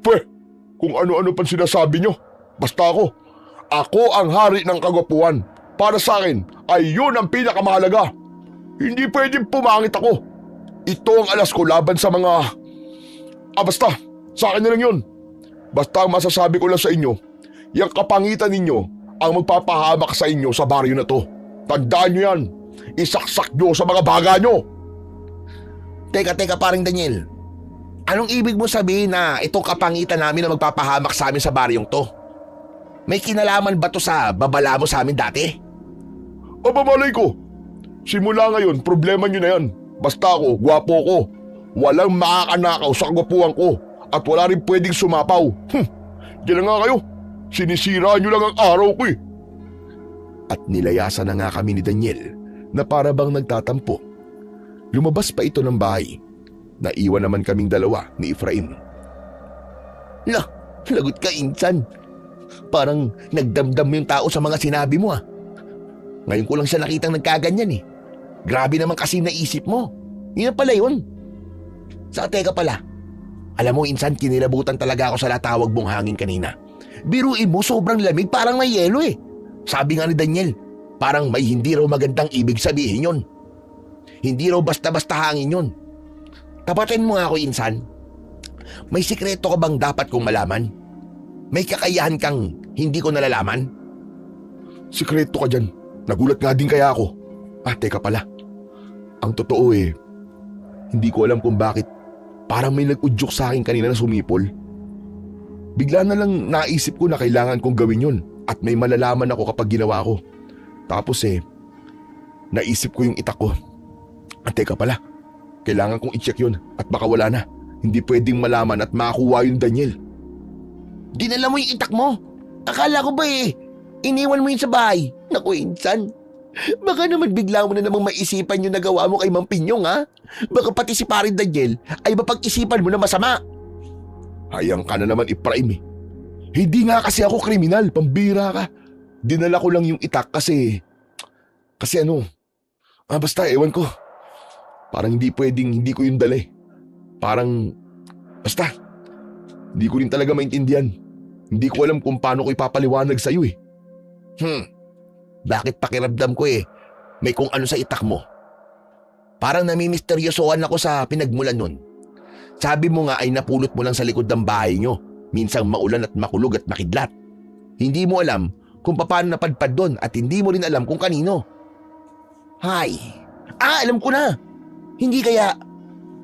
Pweh, kung ano-ano pang sinasabi nyo, basta ako ang hari ng kagwapuan. Para sa akin ay yun ang pinakamahalaga. Hindi pwedeng pumangit ako. Ito ang alas ko laban sa mga... basta, sa akin na lang yun. Basta ang masasabi ko lang sa inyo, yung kapangitan ninyo ang magpapahamak sa inyo sa baryo na to. Tandaan nyo yan. Isaksak nyo sa mga baga nyo. Teka paring Daniel. Anong ibig mo sabihin na itong kapangitan namin na magpapahamak sa amin sa baryong to? May kinalaman ba to sa babala mo sa amin dati? Aba malay ko. Simula ngayon, problema nyo na yan. Basta ako, gwapo ko. Walang makakanakaw sa kagwapuan ko. At wala rin pwedeng sumapaw. Diyan na nga kayo. Sinisira nyo lang ang araw ko eh. At nilayasan na nga kami ni Daniel na para bang nagtatampo. Lumabas pa ito ng bahay. Naiwan naman kaming dalawa ni Efraim. Lagot ka Insan. Parang nagdamdam yung tao sa mga sinabi mo ah. Ngayon ko lang siya nakitang nagkaganyan eh. Grabe naman kasi naisip mo. Yun na pala yun. Saka teka pala, alam mo insan, kinilabutan talaga ako sa latawag mong hangin kanina. Biruin mo, sobrang lamig, parang may yelo eh. Sabi nga ni Daniel, parang may hindi raw magandang ibig sabihin yon. Hindi raw basta-basta hangin yon. Tapatin mo nga ako insan. May sikreto ka bang dapat kong malaman? May kakayahan kang hindi ko nalalaman? Sikreto ka dyan. Nagulat nga din kaya ako. Teka pala. Ang totoo hindi ko alam kung bakit parang may nag-udyok sa akin kanina na sumipol. Bigla na lang naisip ko na kailangan kong gawin yun at may malalaman ako kapag ginawa ko. Tapos naisip ko yung itak ko. Teka pala, kailangan kong i-check yun at baka wala na. Hindi pwedeng malaman at makakuha yung Daniel. Dinala mo yung itak mo? Akala ko ba iniwan mo yun sa bahay? Naku insan, baka naman bigla mo na namang maisipan yung nagawa mo kay Mang Pinyong ha? Baka pati si Parin Daniel ay mapag-isipan mo na masama. Hayang ka na naman i-prime. Hindi nga kasi ako kriminal, pambira ka. Dinala ko lang yung itak kasi basta ewan ko. Parang hindi pwedeng hindi ko yung dala basta, hindi ko rin talaga maintindihan. Hindi ko alam kung paano ko ipapaliwanag sa'yo Bakit pakiramdam ko may kung ano sa itak mo? Parang namimisteryosohan ako sa pinagmulan nun. Sabi mo nga ay napulot mo lang sa likod ng bahay nyo. Minsang maulan at makulog at makidlat. Hindi mo alam kung paano napadpad doon at hindi mo rin alam kung kanino. Hay! Alam ko na! Hindi kaya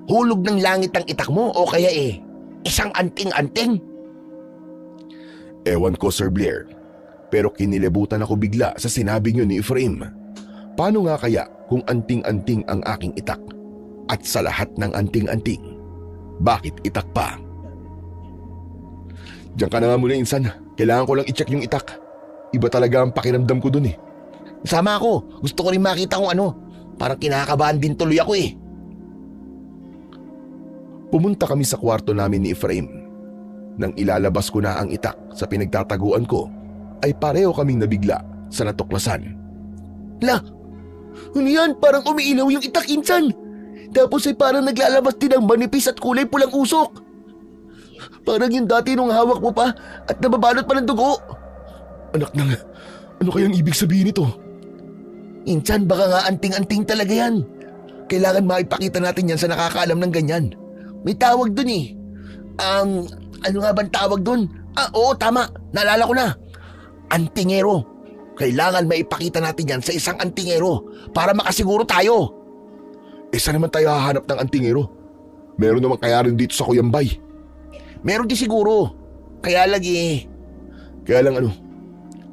hulog ng langit ang itak mo o kaya isang anting-anting? Ewan ko, Sir Blair. Pero kinilibutan ako bigla sa sinabi niyo ni Ephraim. Paano nga kaya kung anting-anting ang aking itak? At sa lahat ng anting-anting, bakit itak pa? Diyan ka na nga muna insan. Kailangan ko lang i-check yung itak. Iba talaga ang pakiramdam ko dun Sama ako. Gusto ko rin makita kung ano. Parang kinakabahan din tuloy ako Pumunta kami sa kwarto namin ni Ephraim. Nang ilalabas ko na ang itak sa pinagtataguan ko, ay pareho kaming nabigla sa natuklasan. La! Ano yan? Parang umiilaw yung itak insan. Tapos ay parang naglalabas din ng manipis at kulay pulang usok. Parang yung dati nung hawak mo pa at nababalot pa ng dugo. Anak ng, ano kayang ibig sabihin nito? Insan, baka nga anting-anting talaga yan. Kailangan maipakita natin yan sa nakakaalam ng ganyan. May tawag dun ano nga bang tawag dun? Oo, tama. Naalala ko na. Antingero. Kailangan maipakita natin yan sa isang antingero para makasiguro tayo. Saan naman tayo hahanap ng antingero? Meron naman kaya rin dito sa Kuyambay. Meron din siguro. Kaya lang Kaya lang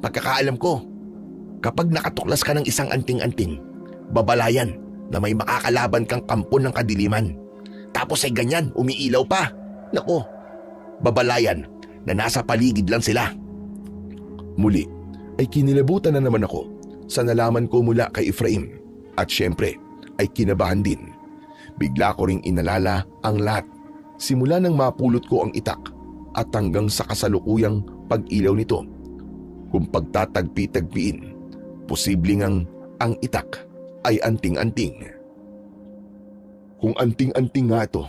pagkakaalam ko, kapag nakatuklas ka ng isang anting-anting, babalayan na may makakalaban kang kampo ng kadiliman. Tapos ay ganyan, umiilaw pa. Nako, babalayan na nasa paligid lang sila. Muli ay kinilabutan na naman ako sa nalaman ko mula kay Ephraim. At syempre ay kinabahan din. Bigla ko ring inalala ang lahat. Simula nang mapulot ko ang itak at hanggang sa kasalukuyang pag-ilaw nito. Kung pagtatagpi-tagpiin, posibleng ang itak ay anting-anting. Kung anting-anting nga ito,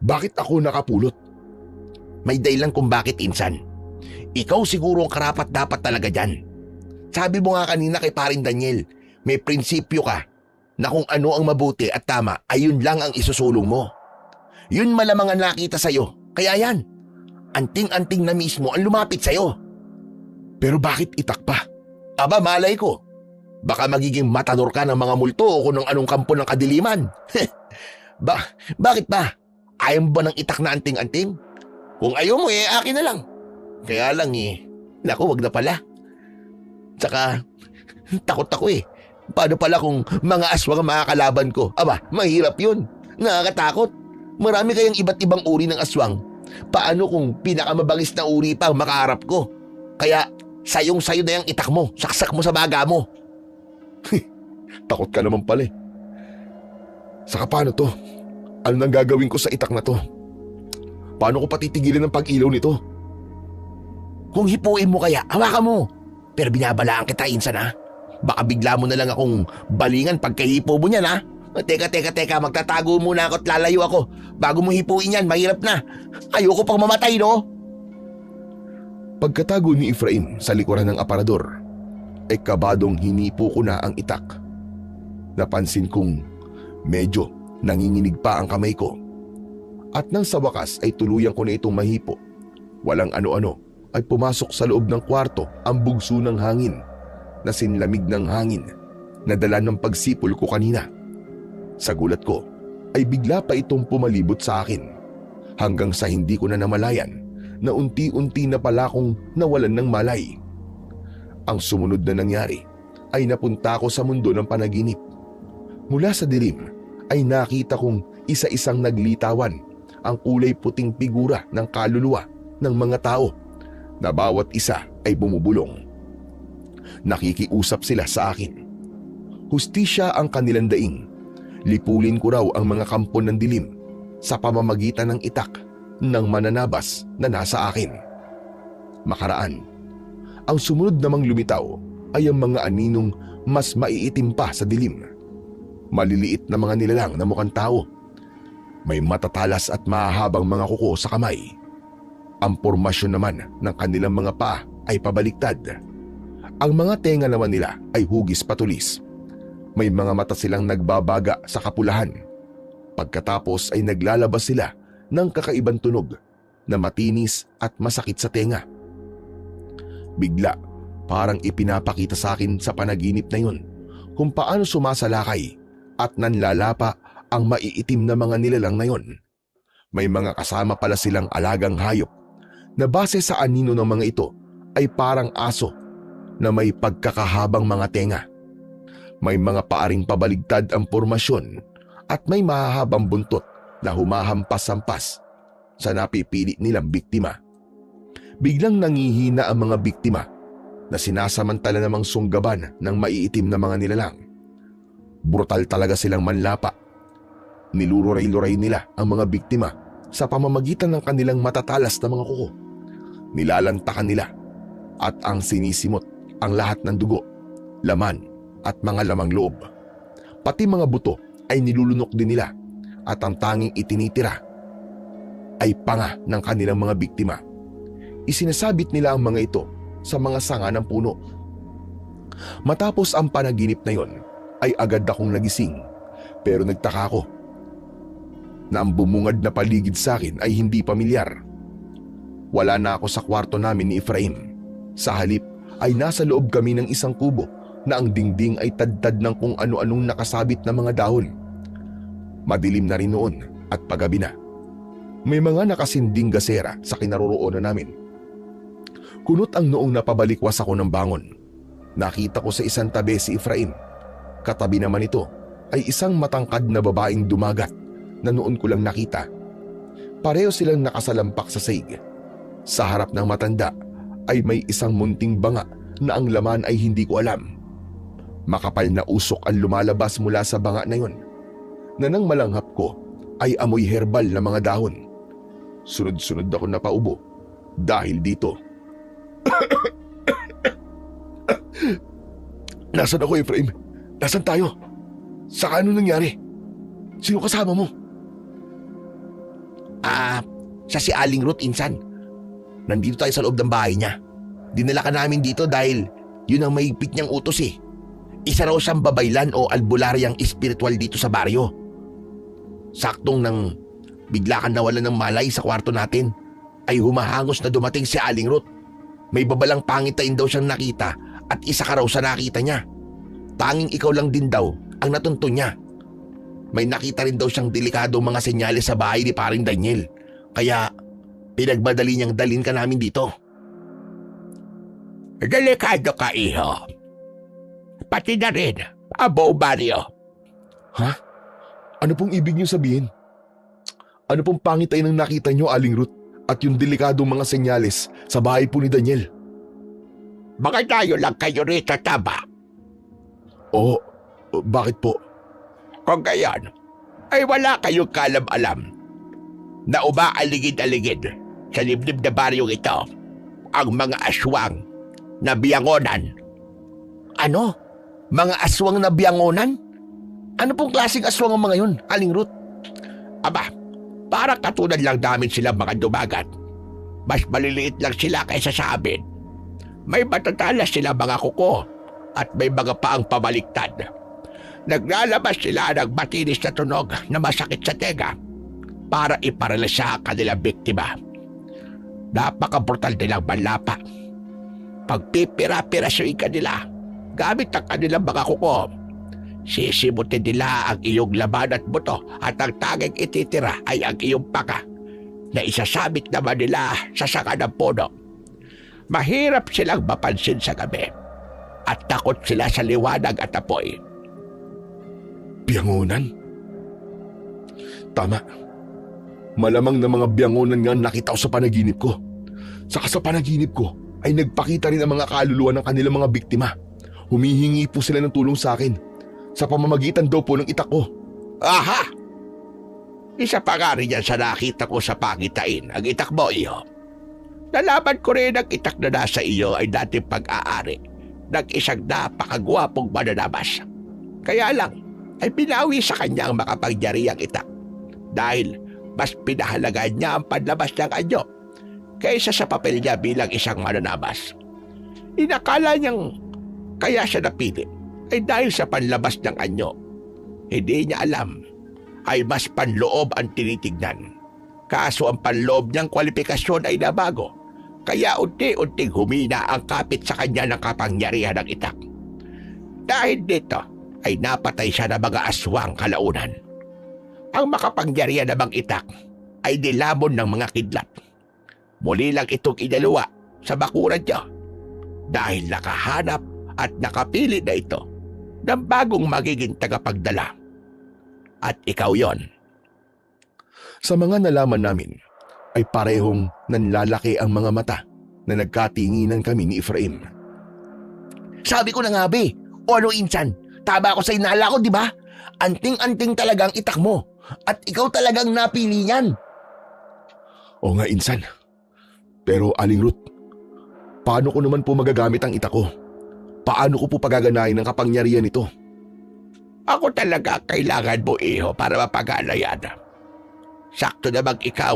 bakit ako nakapulot? May dahilan kung bakit insan. Ikaw siguro ang karapat-dapat talaga dyan. Sabi mo nga kanina kay Parin Daniel, may prinsipyo ka na kung ano ang mabuti at tama ay yun lang ang isusulong mo. Yun malamang ang nakita sa'yo. Kaya yan, anting-anting na mismo ang lumapit sa'yo. Pero bakit itak pa? Aba, malay ko. Baka magiging matador ka ng mga multo o kung anong kampo ng kadiliman. Bakit ba? Ayaw mo ba ng itak na anting-anting? Kung ayaw mo akin na lang. Kaya lang naku, wag na pala. Tsaka, takot ako Paano pala kung mga aswang ang makakalaban ko? Aba, mahirap yun. Nakakatakot. Marami kayang iba't ibang uri ng aswang. Paano kung pinakamabangis na uri pa ang makaharap ko? Kaya, sayong-sayo na yung itak mo. Saksak mo sa baga mo. Takot ka naman pala Saka paano to? Ano nang gagawin ko sa itak na to? Paano ko patitigilin ang pag-ilaw nito? Kung hipuin mo kaya, hawakan mo. Pero binabalaan kita insan Baka bigla mo na lang akong balingan pagkahipo mo niyan Teka, magtatago muna ako at lalayo ako. Bago mo hipuin yan, mahirap na. Ayoko pang mamatay, no? Pagkatago ni Efraim sa likuran ng aparador, ay kabadong hinipo ko na ang itak. Napansin kong medyo nanginginig pa ang kamay ko. At nang sa wakas ay tuluyan ko na itong mahipo, walang ano-ano ay pumasok sa loob ng kwarto ang bugso ng hangin na sinlamig ng hangin na dala ng pagsipol ko kanina. Sa gulat ko ay bigla pa itong pumalibot sa akin hanggang sa hindi ko na namalayan na unti-unti na pala akong nawalan ng malay. Ang sumunod na nangyari ay napunta ako sa mundo ng panaginip. Mula sa dilim ay nakita kong isa-isang naglitawan ang kulay puting figura ng kaluluwa ng mga tao na bawat isa ay bumubulong. Nakikiusap sila sa akin. Hustisya ang kanilang daing. Lipulin ko raw ang mga kampo ng dilim sa pamamagitan ng itak ng mananabas na nasa akin. Makaraan, ang sumunod namang lumitaw ay ang mga aninong mas maiitim pa sa dilim. Maliliit na mga nilalang na mukhang tao. May matatalas at mahahabang mga kuko sa kamay. Ang pormasyon naman ng kanilang mga paa ay pabaliktad. Ang mga tenga naman nila ay hugis patulis. May mga mata silang nagbabaga sa kapulahan. Pagkatapos ay naglalabas sila ng kakaibang tunog na matinis at masakit sa tenga. Bigla, parang ipinapakita sa akin sa panaginip na yun kung paano sumasalakay at nanlalapa ang maiitim na mga nilalang na yun. May mga kasama pala silang alagang hayop na base sa anino ng mga ito ay parang aso na may pagkakahabang mga tenga. May mga paaring pabaligtad ang pormasyon at may mahahabang buntot na humahampas-hampas sa napipili nilang biktima. Biglang nangihina ang mga biktima na sinasamantala namang sunggaban ng maiitim na mga nilalang. Brutal talaga silang manlapa. Nilururay-luray nila ang mga biktima sa pamamagitan ng kanilang matatalas na mga kuko. Nilalantakan nila at ang sinisimot ang lahat ng dugo, laman at mga lamang loob. Pati mga buto ay nilulunok din nila at ang tanging itinitira ay panga ng kanilang mga biktima. Isinasabit nila ang mga ito sa mga sanga ng puno. Matapos ang panaginip na yon ay agad akong nagising, pero nagtaka ako na ang bumungad na paligid sa akin ay hindi pamilyar. Wala na ako sa kwarto namin ni Efraim. Sa halip ay nasa loob kami ng isang kubo na ang dingding ay tadtad ng kung ano-anong nakasabit na mga dahon. Madilim na rin noon at paggabi na. May mga nakasinding gasera sa kinaroroonan namin. Kunot ang noong napabalikwas ako ng bangon. Nakita ko sa isang tabi si Efraim. Katabi naman ito ay isang matangkad na babaeng dumagat na noon ko lang nakita. Pareho silang nakasalampak sa saig. Sa harap ng matanda ay may isang munting banga na ang laman ay hindi ko alam. Makapal na usok ang lumalabas mula sa banga na yon, na nang malanghap ko ay amoy herbal na mga dahon. Sunod-sunod ako napaubo dahil dito. Nasaan ako, Efraim? Nasaan tayo? Saka ano nangyari? Sino kasama mo? Siya si Aling Ruth, insan. Nandito tayo sa loob ng bahay niya. Dinala ka namin dito dahil yun ang mahigpit niyang utos eh. Isa raw siyang babaylan o albularyang espiritual dito sa baryo. Saktong nang bigla kang nawalan ng malay sa kwarto natin, ay humahangos na dumating si Aling Ruth. May babalang pangitain daw siyang nakita at isa ka raw sa nakita niya. Tanging ikaw lang din daw ang natunto niya. May nakita rin daw siyang delikadong mga senyales sa bahay ni paring Daniel. Kaya pinagmadali niyang dalhin ka namin dito. Delikado ka, iho. Pati na rin ang buong baryo. Ha? Ano pong ibig niyo sabihin? Ano pong pangitain ang nakita niyo, Aling Ruth, at yung delikadong mga senyales sa bahay po ni Daniel? Baka tayo lang kayo rito, tama? Oo, bakit po? Kung gayon, ay wala kayong kalam-alam na umaaligid-aligid sa liblib na baryong ito ang mga aswang na biyangonan. Ano? Mga aswang na biyangonan? Ano pong klaseng aswang ang mga yun, Aling Ruth? Aba, parang katulad lang namin sila mga dumagat. Mas maliliit lang sila kaysa sa amin. May matatalas sila mga kuko at may mga paang pabaliktad. Naglalabas sila ng matinis na tunog na masakit sa tenga para iparalisa ang kanilang biktima. Napaka-brutal nilang manlapa. Pagpipira-pirasuin ka nila gamit ang kanilang mga kuko. Sisimutin nila ang iyong laman at buto at ang tanging ititira ay ang iyong paka na isasabit naman nila sa saka ng puno. Mahirap silang mapansin sa gabi at takot sila sa liwanag at apoy. Biyangunan? Tama. Malamang na mga biyangunan nga nakita ko sa panaginip ko. Saka sa panaginip ko ay nagpakita rin ang mga kaluluwa ng kanilang mga biktima. Humihingi po sila ng tulong sa akin sa pamamagitan daw po ng itak ko. Aha! Isa pa nga rin yan sa nakita ko sa pangitain, ang itak mo, iyo. Nalaman ko rin ang itak na nasa iyo ay dating pag-aari ng isang napakagwapong mananabas. Kaya lang, ay pinawi sa kanya ang makapangyarihang itak dahil mas pinahalagaan niya ang panlabas ng anyo kaysa sa papel niya bilang isang mananabas. Inakala niyang kaya siya napili ay dahil sa panlabas ng anyo. Hindi niya alam ay mas panloob ang tinitignan. Kaso ang panloob niyang kwalifikasyon ay nabago, kaya unti-unting humina ang kapit sa kanya ng kapangyarihan ng itak. Dahil dito ay napatay siya ng mga aswang kalaunan. Ang makapangyarihan namang itak ay nilamon ng mga kidlat. Muli lang itong inaluwa sa bakuran niya dahil nakahanap at nakapili na ito ng bagong magiging tagapagdala. At ikaw yon. Sa mga nalaman namin ay parehong nanlalaki ang mga mata na nagkatinginan kami ni Efraim. Sabi ko na nga be, o ano Insan, tama ako sa inala ko, di ba? Anting-anting talagang itak mo at ikaw talagang napili niyan. O nga Insan. Pero Aling Ruth, paano ko naman po magagamit ang itak ko? Paano ko po pagaganahin ang kapangyarihan nito? Ako talaga kailangan mo, iho, para mapagana yan. Sakto namang ikaw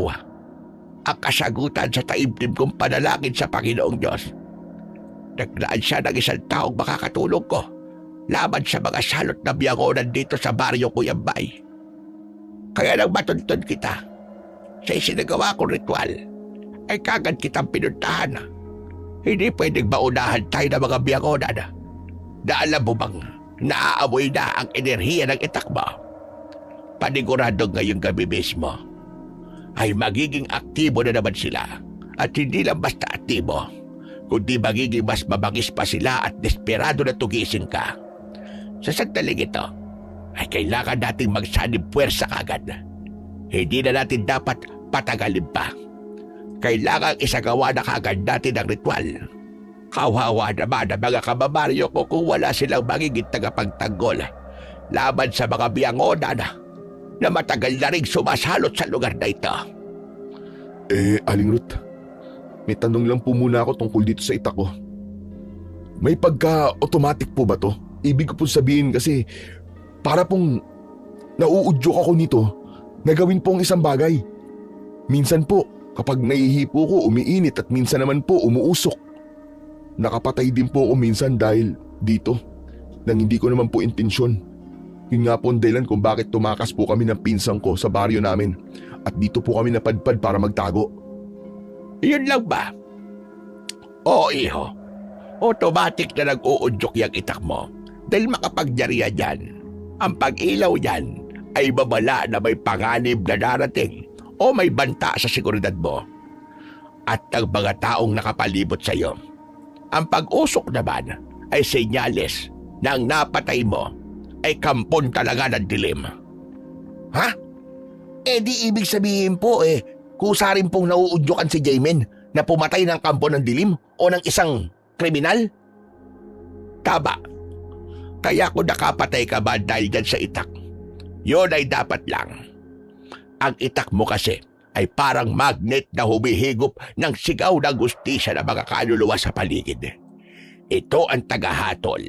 ang kasagutan sa taimtim kong panalangin sa Panginoong Diyos. Naglaan siya ng isang taong makakatulong ko laban sa mga salot na biyangonan dito sa baryo Kuyambay. Kaya nang matuntun kita sa isinagawa kong ritual, ay kagad kitang pinuntahan. Hindi pwedeng maunahan tayo ng mga biyangonan na alam mo bang naaamoy na ang enerhiya ng itak mo. Panigurado ngayong gabi mismo ay magiging aktibo na naman sila, at hindi lang basta aktibo, kundi magiging mas mabangis pa sila at desperado na tugisin ka. Sa sandaling ito ay kailangan nating magsanib puwersa kagad. Hindi na natin dapat patagalin pa. Kailangan isagawa na kagad natin ang ritual. Kawawa naman ang mga kababaryo ko kung wala silang magiging tagapagtanggol laban sa mga biyangonan na matagal na rin sumasalot sa lugar na ito. Aling Ruth, may tanong lang po muna ako tungkol dito sa itak ko. May pagka-automatic po ba to? Ibig ko po sabihin kasi para pong nauudyok ako nito na gawin po ang isang bagay. Minsan po, kapag naihipo ko, umiinit at minsan naman po umuusok. Nakapatay din po ako minsan dahil dito nang hindi ko naman po intensyon. Yun nga po ang dahilan kung bakit tumakas po kami ng pinsang ko sa baryo namin at dito po kami napadpad para magtago. Yun lang ba? Oo, iho. Automatic na nag-uudyok yung itak mo dahil makapagyarihan yan. Ang pag-ilaw yan ay babala na may panganib na darating o may banta sa seguridad mo at ang mga taong nakapalibot sa iyo. Ang pag-usok naman ay senyales na ang napatay mo ay kampon talaga ng dilim. Ha? Di ibig sabihin po kusa rin pong nauudyokan si Jaymen na pumatay ng kampo ng dilim o ng isang kriminal? Tama. Kaya kung nakapatay ka ba dahil dyan sa itak, yun ay dapat lang. Ang itak mo kasi ay parang magnet na humihigop ng sigaw ng gustisya ng mga kaluluwa sa paligid. Ito ang tagahatol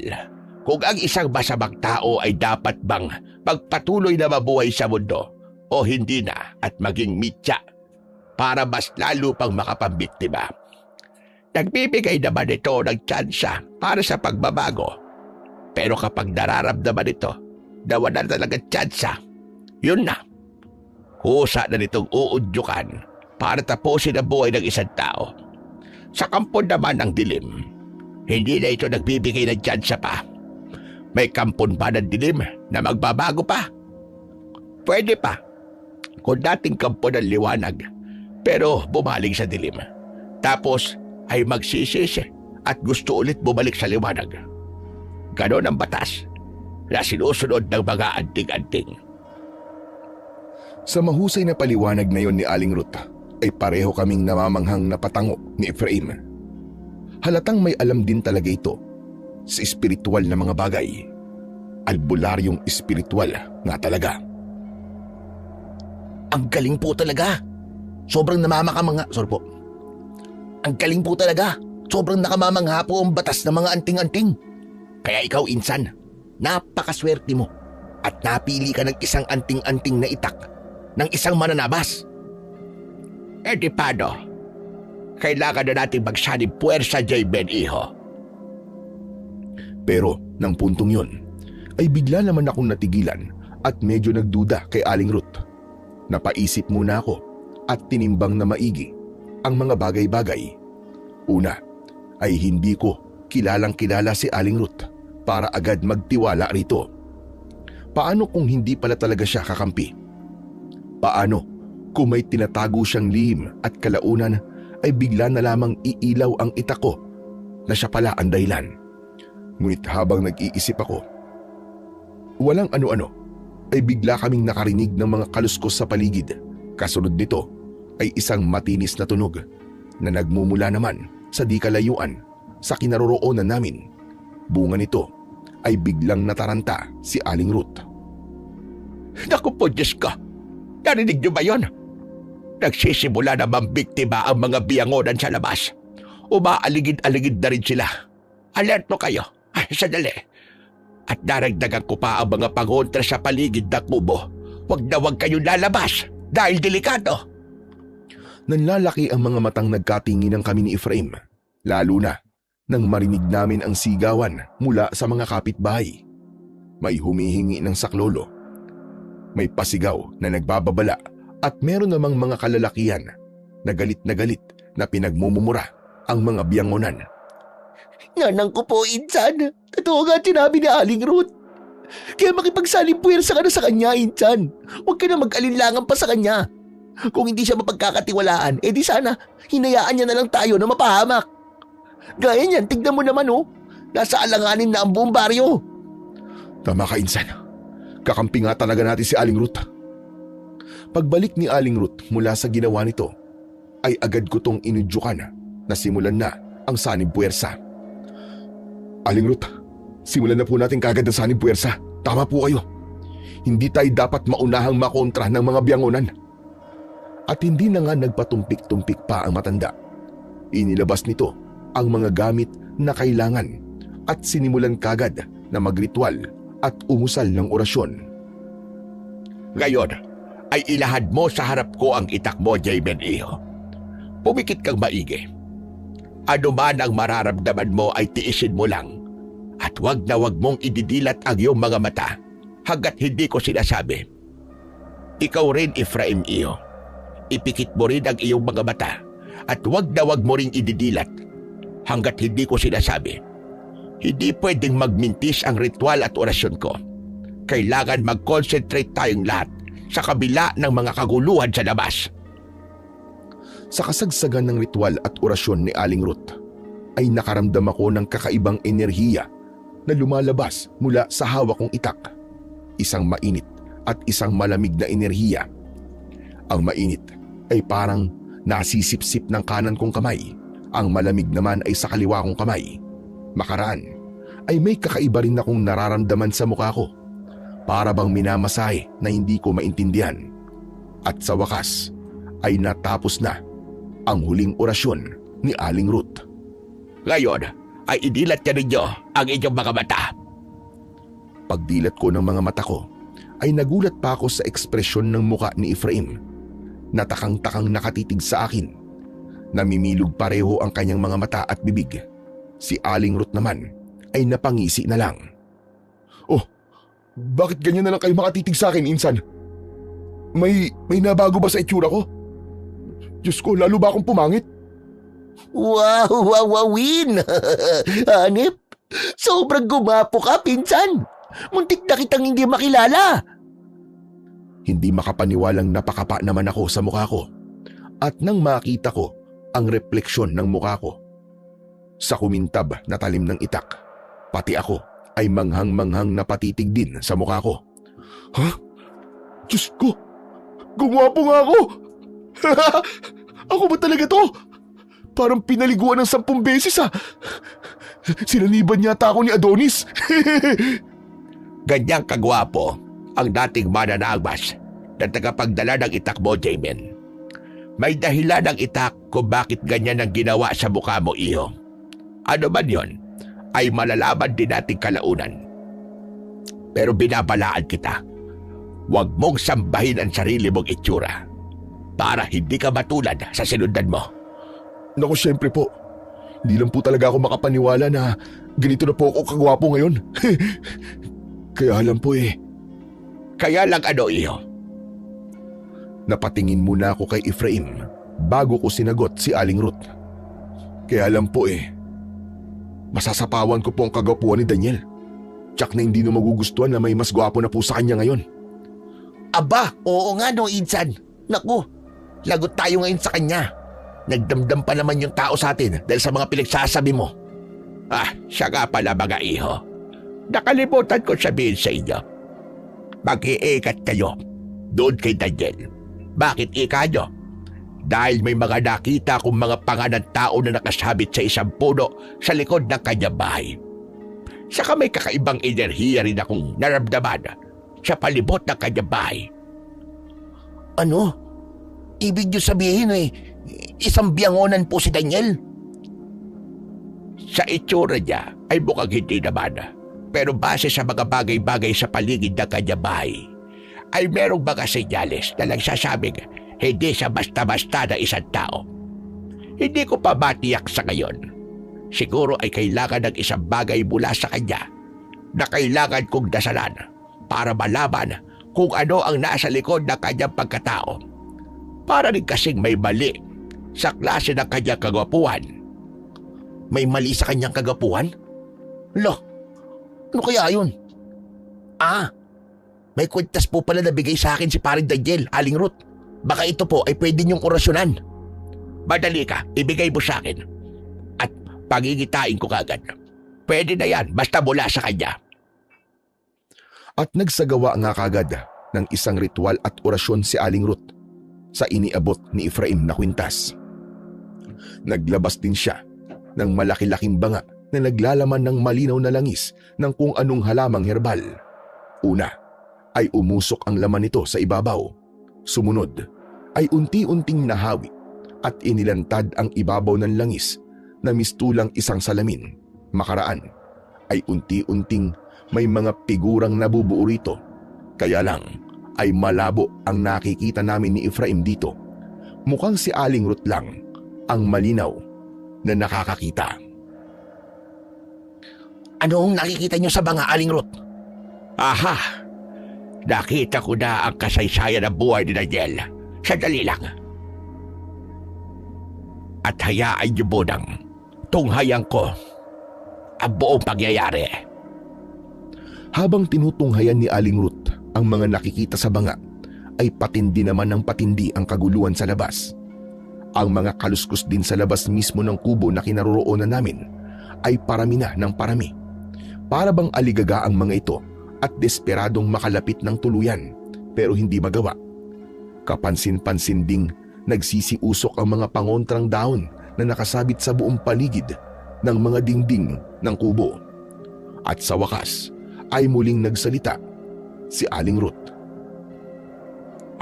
kung ang isang masamang tao ay dapat bang magpatuloy na mabuhay sa mundo o hindi na at maging mitya para mas lalo pang makapambiktima. Nagbibigay naman ito ng tsansa para sa pagbabago. Pero kapag nararamdaman ito na wala na talaga tsansa, yun na. Kusa na nitong uudyukan para tapusin ang buhay ng isang tao. Sa kampo naman ng dilim, hindi na ito nagbibigay ng tsansa pa. May kampon ba ng dilim na magbabago pa? Pwede pa. Kung dating kampo ng liwanag, pero bumaling sa dilim. Tapos ay magsisisi at gusto ulit bumalik sa liwanag. Ganon ang batas na sinusunod ng mga anting-anting. Sa mahusay na paliwanag na yon ni Aling Ruth, ay pareho kaming namamanghang napatango ni Efraim. Halatang may alam din talaga ito sa espiritual na mga bagay. Albularyong espiritual nga talaga. Ang galing po talaga. Sobrang namamangamanga. Sorry po. Ang galing po talaga. Sobrang nakamamangha po ang batas ng mga anting-anting. Kaya ikaw, insan, napakaswerte mo at napili ka ng isang anting-anting na itak ng isang mananabas. Eh di paano? Kailangan na natin magsanib puwersa, J-Ben, iho. Pero ng puntong yon, ay bigla naman akong natigilan at medyo nagduda kay Aling Ruth. Napaisip muna ako at tinimbang na maigi ang mga bagay-bagay. Una, ay hindi ko kilalang-kilala si Aling Ruth para agad magtiwala rito. Paano kung hindi pala talaga siya kakampi? Paano kung may tinatago siyang lihim at kalaunan ay bigla na lamang iilaw ang itak ko na siya pala ang dahilan? Ngunit habang nag-iisip ako, walang ano-ano ay bigla kaming nakarinig ng mga kaluskos sa paligid. Kasunod nito ay isang matinis na tunog na nagmumula naman sa di kalayuan sa kinaroroonan namin. Bunga nito ay biglang nataranta si Aling Ruth. Naku po, Diyos ko! Narinig niyo ba yun? Nagsisimula na bang biktima ang mga biyangonan sa labas? Umaaligid-aligid na rin sila. Alerto kayo. Ay, sadali. At daragdagan ko pa ang mga pangontra sa paligid ng kubo. Huwag na huwag kayong lalabas dahil delikado. Nanlalaki ang mga matang nagkatinginan kami ni Efraim, lalo na nang marinig namin ang sigawan mula sa mga kapitbahay. May humihingi ng saklolo, may pasigaw na nagbababala at meron namang mga kalalakihan na galit na pinagmumumura ang mga biyangonan. Nanang ko po, insan. Totoo nga sinabi ni Aling Ruth. Kaya makipagsaling puwersa ka na sa kanya, insan. Huwag ka na mag-alinlangan pa sa kanya. Kung hindi siya mapagkakatiwalaan, edi sana hinayaan niya na lang tayo na mapahamak. Gaya niyan, tignan mo naman nasa alanganin na ang buong baryo. Tama ka, insan. Kakampi nga talaga natin si Aling Ruth. Pagbalik ni Aling Ruth mula sa ginawa nito, ay agad ko tong inudyukan na simulan na ang sanib puwersa. Aling Ruth, simulan na po natin kagad ang sanib puwersa. Tama po kayo. Hindi tayo dapat maunahang makontra ng mga biyangonan. At hindi na nga nagpatumpik-tumpik pa ang matanda. Inilabas nito ang mga gamit na kailangan at sinimulan kagad na magritual at umusal ng orasyon. Ngayon ay ilahad mo sa harap ko ang itak mo, J-Ben, iho. Pumikit kang maigi. Ano man ang mararamdaman mo ay tiisin mo lang. At wag na wag mong ididilat ang iyong mga mata hanggat hindi ko sinasabi. Ikaw rin, Efraim, iho. Ipikit mo rin ang iyong mga mata at wag na wag mo rin ididilat hanggat hindi ko sinasabi. Hindi pwedeng magmintis ang ritual at orasyon ko. Kailangan mag-concentrate tayong lahat sa kabila ng mga kaguluhan sa labas. Sa kasagsagan ng ritual at orasyon ni Aling Ruth, ay nakaramdam ako ng kakaibang enerhiya na lumalabas mula sa hawak kong itak. Isang mainit at isang malamig na enerhiya. Ang mainit ay parang nasisipsip ng kanan kong kamay. Ang malamig naman ay sa kaliwa kong kamay. Makaraan ay may kakaiba rin akong nararamdaman sa mukha ko. Para bang minamasahe na hindi ko maintindihan. At sa wakas ay natapos na ang huling orasyon ni Aling Ruth. Ngayon ay idilat niya ninyo ang inyong mga mata. Pagdilat ko ng mga mata ko, ay nagulat pa ako sa ekspresyon ng muka ni Efraim. Natakang-takang nakatitig sa akin. Namimilog pareho ang kanyang mga mata at bibig. Si Aling Ruth naman ay napangisi na lang. Oh, bakit ganyan na lang kayo makatitig sa akin, Insan? May nabago ba sa itsura ko? Diyos ko, lalo ba akong pumangit? Wow, wow, wawin! Hanip, sobrang gumapo ka, pinsan! Muntik na kitang hindi makilala! Hindi makapaniwalang napakapa naman ako sa mukha ko. At nang makita ko ang refleksyon ng mukha ko sa kumintab na talim ng itak, pati ako ay manghang-manghang napatitig din sa mukha ko. Ha? Diyos ko! Gumwapo nga ako! Ako ba talaga to? Parang pinaliguan ng 10 beses ah. Sinaniban yata ako ni Adonis. Ganyang kagwapo ang dating mananagbas na tagapagdala ng itak mo, Jamin. May dahilan ng itak kung bakit ganyan ang ginawa sa mukha mo, iho. Ano man yon, ay malalaman din nating kalaunan. Pero binabalaan kita, huwag mong sambahin ang sarili mong itsura para hindi ka matulad sa sinundan mo. Naku, syempre po. Hindi lang po talaga ako makapaniwala na ganito na po ako kagwapo ngayon. Kaya lang po eh. Kaya lang ano, iho? Napatingin muna ako kay Efraim bago ko sinagot si Aling Ruth. Kaya lang po eh. Masasapawan ko po ang kagwapuan ni Daniel. Tsak na hindi na magugustuhan na may mas gwapo na po sa kanya ngayon. Aba, oo nga no, Insan. Naku, lagot tayo ngayon sa kanya. Nagdamdam pa naman yung tao sa atin dahil sa mga pinagsasabi mo. Ah, siya nga pala mga iho. Nakalimutan ko sabihin sa inyo. Mag-iikat kayo doon kay Daniel. Bakit ika nyo? Dahil may mga nakita kong mga panga ng tao na nakasabit sa isang puno sa likod ng kanyang bahay. Saka may kakaibang enerhiya rin akong naramdaman sa palibot ng kanyang bahay. Ano? Ibig nyo sabihin isang biyangonan po si Daniel? Sa itsura niya ay mukhang hindi naman. Pero base sa mga bagay-bagay sa paligid ng kanyang bahay, ay merong mga senyales na nagsasabing hindi siya basta-basta na isang tao. Hindi ko pa matiyak sa ngayon. Siguro ay kailangan ng isang bagay mula sa kanya na kailangan kong dasalan para malaman kung ano ang nasa likod ng kanyang pagkatao. Para rin kasing may mali sa klase ng kanyang kagwapuan. May mali sa kanyang kagapuhan? Lo, ano kaya yun? May kwintas po pala na bigay sa akin si paring Daniel, Aling Ruth. Baka ito po ay pwede niyong orasyonan. Madali ka, ibigay mo sa akin. At pagigitain ko kagad. Pwede na yan, basta mula sa kanya. At nagsagawa nga kagad ng isang ritual at orasyon si Aling Ruth sa iniabot ni Efraim na kwintas. Naglabas din siya ng malaki-laking banga na naglalaman ng malinaw na langis ng kung anong halamang herbal. Una ay umusok ang laman nito sa ibabaw. Sumunod ay unti-unting nahawi at inilantad ang ibabaw ng langis na mistulang isang salamin. Makaraan ay unti-unting may mga figurang nabubuo rito. Kaya lang ay malabo ang nakikita namin ni Efraim dito. Mukhang si Aling Ruth lang ang malinaw na nakakakita. Anong nakikita niyo sa banga, Aling Ruth? Aha! Nakita ko na ang kasaysayan ng buhay ni Daniel. Sandali lang. At hayaan niyo munang tunghayan ko ang buong pangyayari. Habang tinutunghayan ni Aling Ruth ang mga nakikita sa banga, ay patindi naman ng patindi ang kaguluhan sa labas. Ang mga kaluskos din sa labas mismo ng kubo na kinaroroonan namin ay parami na ng parami. Para bang aligaga ang mga ito at desperadong makalapit ng tuluyan pero hindi magawa. Kapansin-pansin ding nagsisiusok ang mga pangontrang dahon na nakasabit sa buong paligid ng mga dingding ng kubo. At sa wakas ay muling nagsalita si Aling Ruth.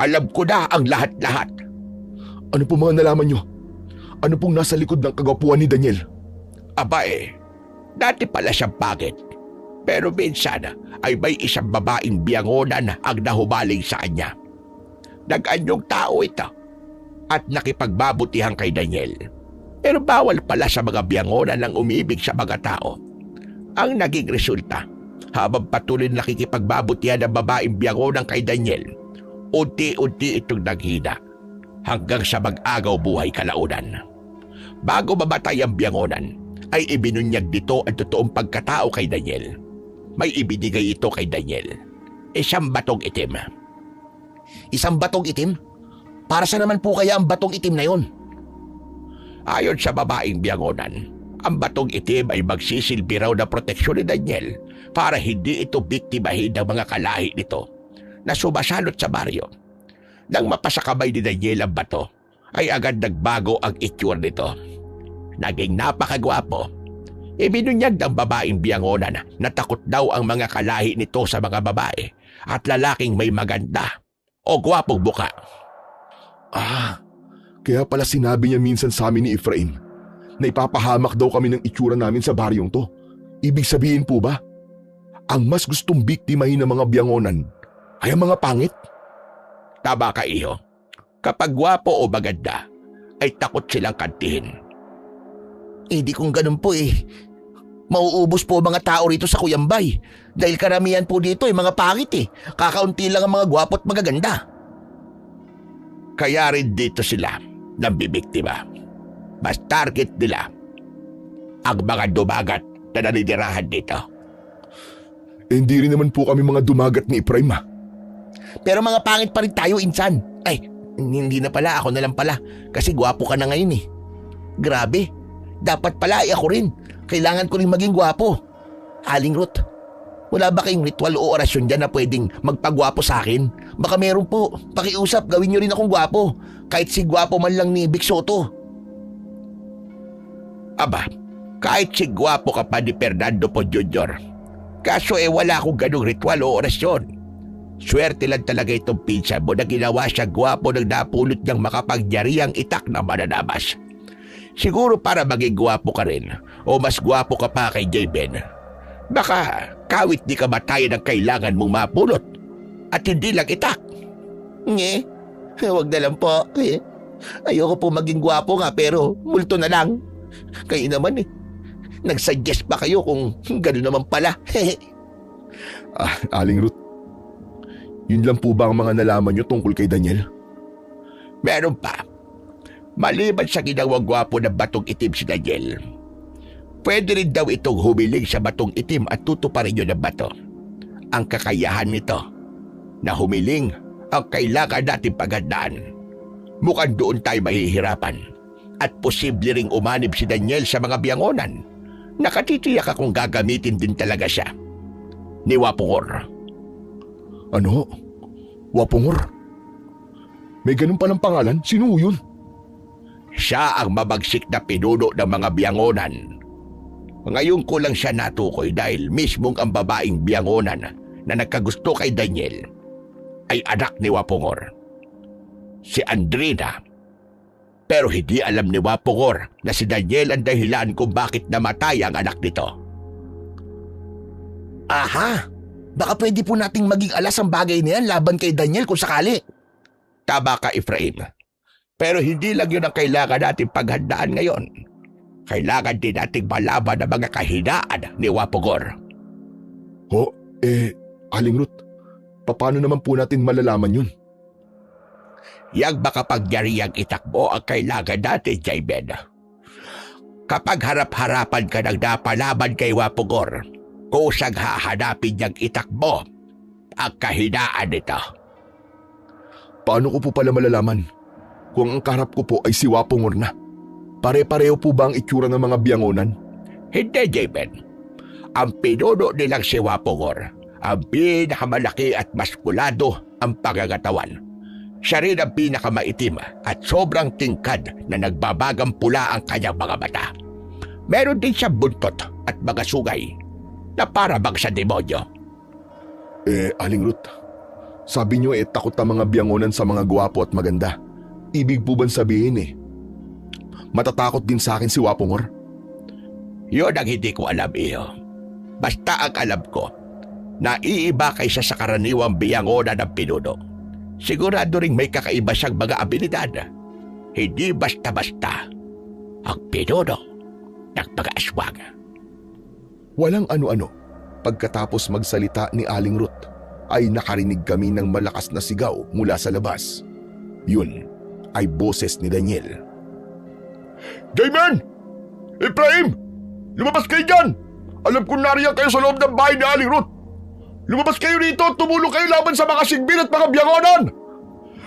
Alam ko na ang lahat-lahat. Ano po mga nalaman nyo? Ano pong nasa likod ng kagwapuan ni Daniel? Aba dati pala siyang pangit. Pero minsan ay may isang babaeng biyangonan ang nahumaling sa kanya. Nag-anyong tao ito at nakipagbabutihan kay Daniel. Pero bawal pala sa mga biyangonan ang umibig sa mga tao. Ang naging resulta, habang patuloy nakikipagbabutihan ng babaeng biyangonan kay Daniel, unti-unti itong naghina hanggang sa mag-agaw buhay kalaunan. Bago mamatay ang biyangonan, ay ibinunyag dito ang totoong pagkatao kay Daniel. May ibinigay ito kay Daniel. Isang batong itim. Isang batong itim? Para sa naman po kaya ang batong itim na yon? Ayon sa babaeng biyangonan, ang batong itim ay magsisilbi raw na proteksyon ni Daniel para hindi ito biktimahin ng mga kalahi nito na sumasalot sa baryo. Nang mapasakamay ni Daniel ang bato, ay agad nagbago ang itsura nito. Naging napakagwapo. Ibinunyag ng babaeng biyangonan na takot daw ang mga kalahi nito sa mga babae at lalaking may maganda o gwapong buka. Kaya pala sinabi niya minsan sa amin ni Efraim na ipapahamak daw kami ng itsura namin sa baryong to. Ibig sabihin po ba, ang mas gustong biktimahin ng mga biyangonan ay ang mga pangit? Tama ka, iho. Kapag gwapo o maganda, ay takot silang kantihin. Di kung ganun po mauubos po mga tao rito sa Cuyambay dahil karamihan po dito mga pangit Kakaunti lang ang mga gwapo at magaganda. Kaya rin dito sila nambibiktima. Mas target nila ang mga dumagat na naninirahan dito. Hindi rin naman po kami mga dumagat ni Efraim. Pero mga pangit pa rin tayo, insan. Ay, hindi na pala, ako na lang pala kasi gwapo ka na ngayon Grabe, dapat pala ako rin. Kailangan ko rin maging gwapo. Aling Ruth, wala ba kayong ritual o orasyon dyan na pwedeng magpagwapo sa akin? Baka meron po. Pakiusap, gawin nyo rin akong gwapo. Kahit si gwapo man lang ni Vic Soto. Aba, kahit si gwapo ka pa ni Fernando Po Jr. Kaso wala akong ganong ritual o orasyon. Swerte lang talaga itong pinsan mo na ginawa siya gwapo ng napulot niyang makapangyarihang itak na mananabas. Siguro para maging gwapo ka rin o mas gwapo ka pa kay J-Ben. Baka kawit di ka matayan ang kailangan mong mapulot at hindi lang itak. Huwag na lang po. Ayoko po maging gwapo nga pero multo na lang. Kayo naman nagsuggest pa kayo kung gano'n naman pala. Aling Ruth, yun lang po ba ang mga nalaman niyo tungkol kay Daniel? Meron pa. Maliban sa ginawang gwapo ng batong itim si Daniel, pwede rin daw itong humiling sa batong itim at tutuparin yun ng bato. Ang kakayahan nito na humiling ang kailangan natin paghandaan. Mukhang doon tayo mahihirapan at posible ring umanib si Daniel sa mga biyangonan. Nakatitiyak akong gagamitin din talaga siya ni Wapongor. Ano? Wapongor? May ganun palang pangalan? Sino yun? Siya ang mabagsik na pinuno ng mga biyangonan. Ngayon ko lang siya natukoy dahil mismong ang babaeng biyangonan na nagkagusto kay Daniel ay anak ni Wapongor. Si Andrina. Pero hindi alam ni Wapongor na si Daniel ang dahilan kung bakit namatay ang anak nito. Aha! Baka pwede po nating maging alas ang bagay na yan laban kay Daniel kung sakali. Tama ka, Efraim. Pero hindi lang yun ang kailangan natin paghandaan ngayon. Kailangan din nating malaman ang mga kahinaan ni Wapongor. Aling Ruth, paano naman po natin malalaman yun? Yang makapangyarihang itakbo ang kailangan natin, J-Ben. Kapag harap-harapan ka ng napalaban kay Wapongor, kusang hahanapin niyang itakbo ang kahinaan nito. Paano ko po pala malalaman kung ang kaharap ko po ay si Wapongor na? Pare-pareho po ba ang itsura ng mga biyangonan? Hindi, J-Ben. Ang pinuno nilang si Wapongor, ang pinakamalaki at maskulado ang pangangatawan. Siya rin ang pinakamaitim at sobrang tingkad na nagbabagang pula ang kanyang mga mata. Meron din siyang buntot at mga sungay na para bang sa demonyo. Aling Ruth, sabi niyo takot ang mga biyangonan sa mga gwapo at maganda. Ibig po bang sabihin matatakot din sa akin si Wapongor? Yun ang hindi ko alam, iyo. Basta ang alam ko, naiiba kaysa sa karaniwang biyangonan ng pinuno. Sigurado ring may kakaiba siyang mga abilidad. Hindi basta-basta ang pinuno ng mga aswang. Walang ano-ano. Pagkatapos magsalita ni Aling Ruth, ay nakarinig kami ng malakas na sigaw mula sa labas. Yun ay boses ni Daniel. Jayman! Efraim! Lumabas kayo dyan! Alam kong nariyan kayo sa loob ng bahay ni Aling Ruth. Lumabas kayo rito at tumulong kayo laban sa mga sigbin at mga biyangonan.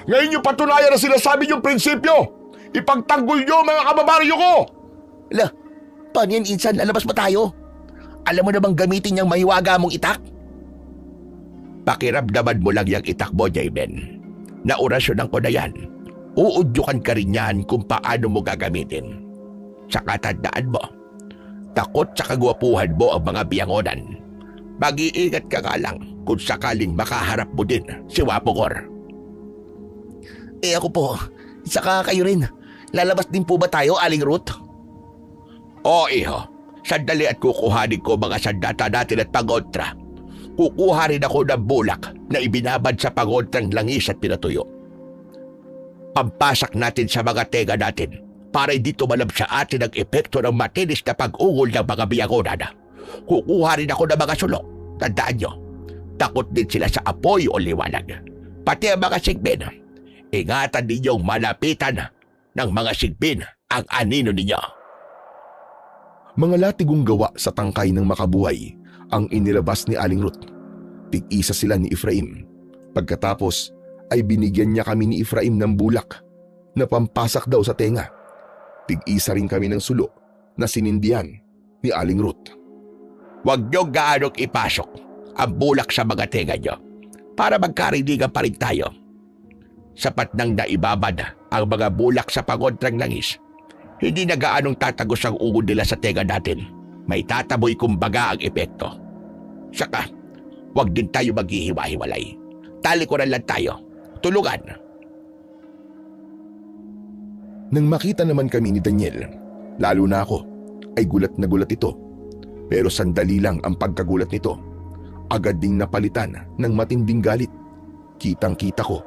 Ngayon yung patunayan na sinasabi yung prinsipyo. Ipagtanggol nyo mga kababaryo ko! Ala, paano yan, Insan? Lalabas ba tayo? Alam mo na bang gamitin yung mahiwaga mong itak? Pakiramdaman mo lang yung itak mo, Jayben. Naorasyonan ko na yan. Uudyukan ka rin yan kung paano mo gagamitin. Saka tandaan mo, takot sa kagwapuhan mo ang mga biyangonan. Mag-iingat ka nga lang kung sakaling makaharap mo din si Wapongor. Ako po, saka kayo rin. Lalabas din po ba tayo, Aling Ruth? Oo, iho. Sandali at kukuhanin ko mga sandata natin at pangontra. Kukuha rin ako ng bulak na ibinabad sa pangontrang langis at pinatuyo. Pampasak natin sa mga tenga natin para hindi tumalab sa atin ang epekto ng matinis na pag-ungol ng mga biyangonan. Kukuha rin ako ng mga sulok. Tandaan nyo, takot din sila sa apoy o liwanag. Pati ang mga sigbin. Ingatan ninyong malapitan ng mga sigbin ang anino ninyo. Mga latigong gawa sa tangkay ng makabuhay ang inilabas ni Aling Ruth. Tig-isa sila ni Efraim. Pagkatapos ay binigyan niya kami ni Efraim ng bulak na pampasak daw sa tenga. Tig-isa rin kami ng sulo na sinindihan ni Aling Ruth. Huwag niyong gaanong ipasok ang bulak sa mga tenga niyo para magkarinigan pa rin tayo. Sapat nang naibabad ang mga bulak sa pangontrang langis. Hindi na gaanong tatagos ang ungod nila sa tenga natin. May tataboy kumbaga ang epekto. Saka, huwag din tayo maghihiwa-hiwalay. Talikuran lang tayo. Tulungan. Nang makita naman kami ni Daniel, lalo na ako, ay gulat na gulat ito. Pero sandali lang ang pagkagulat nito. Agad ding napalitan ng matinding galit. Kitang-kita ko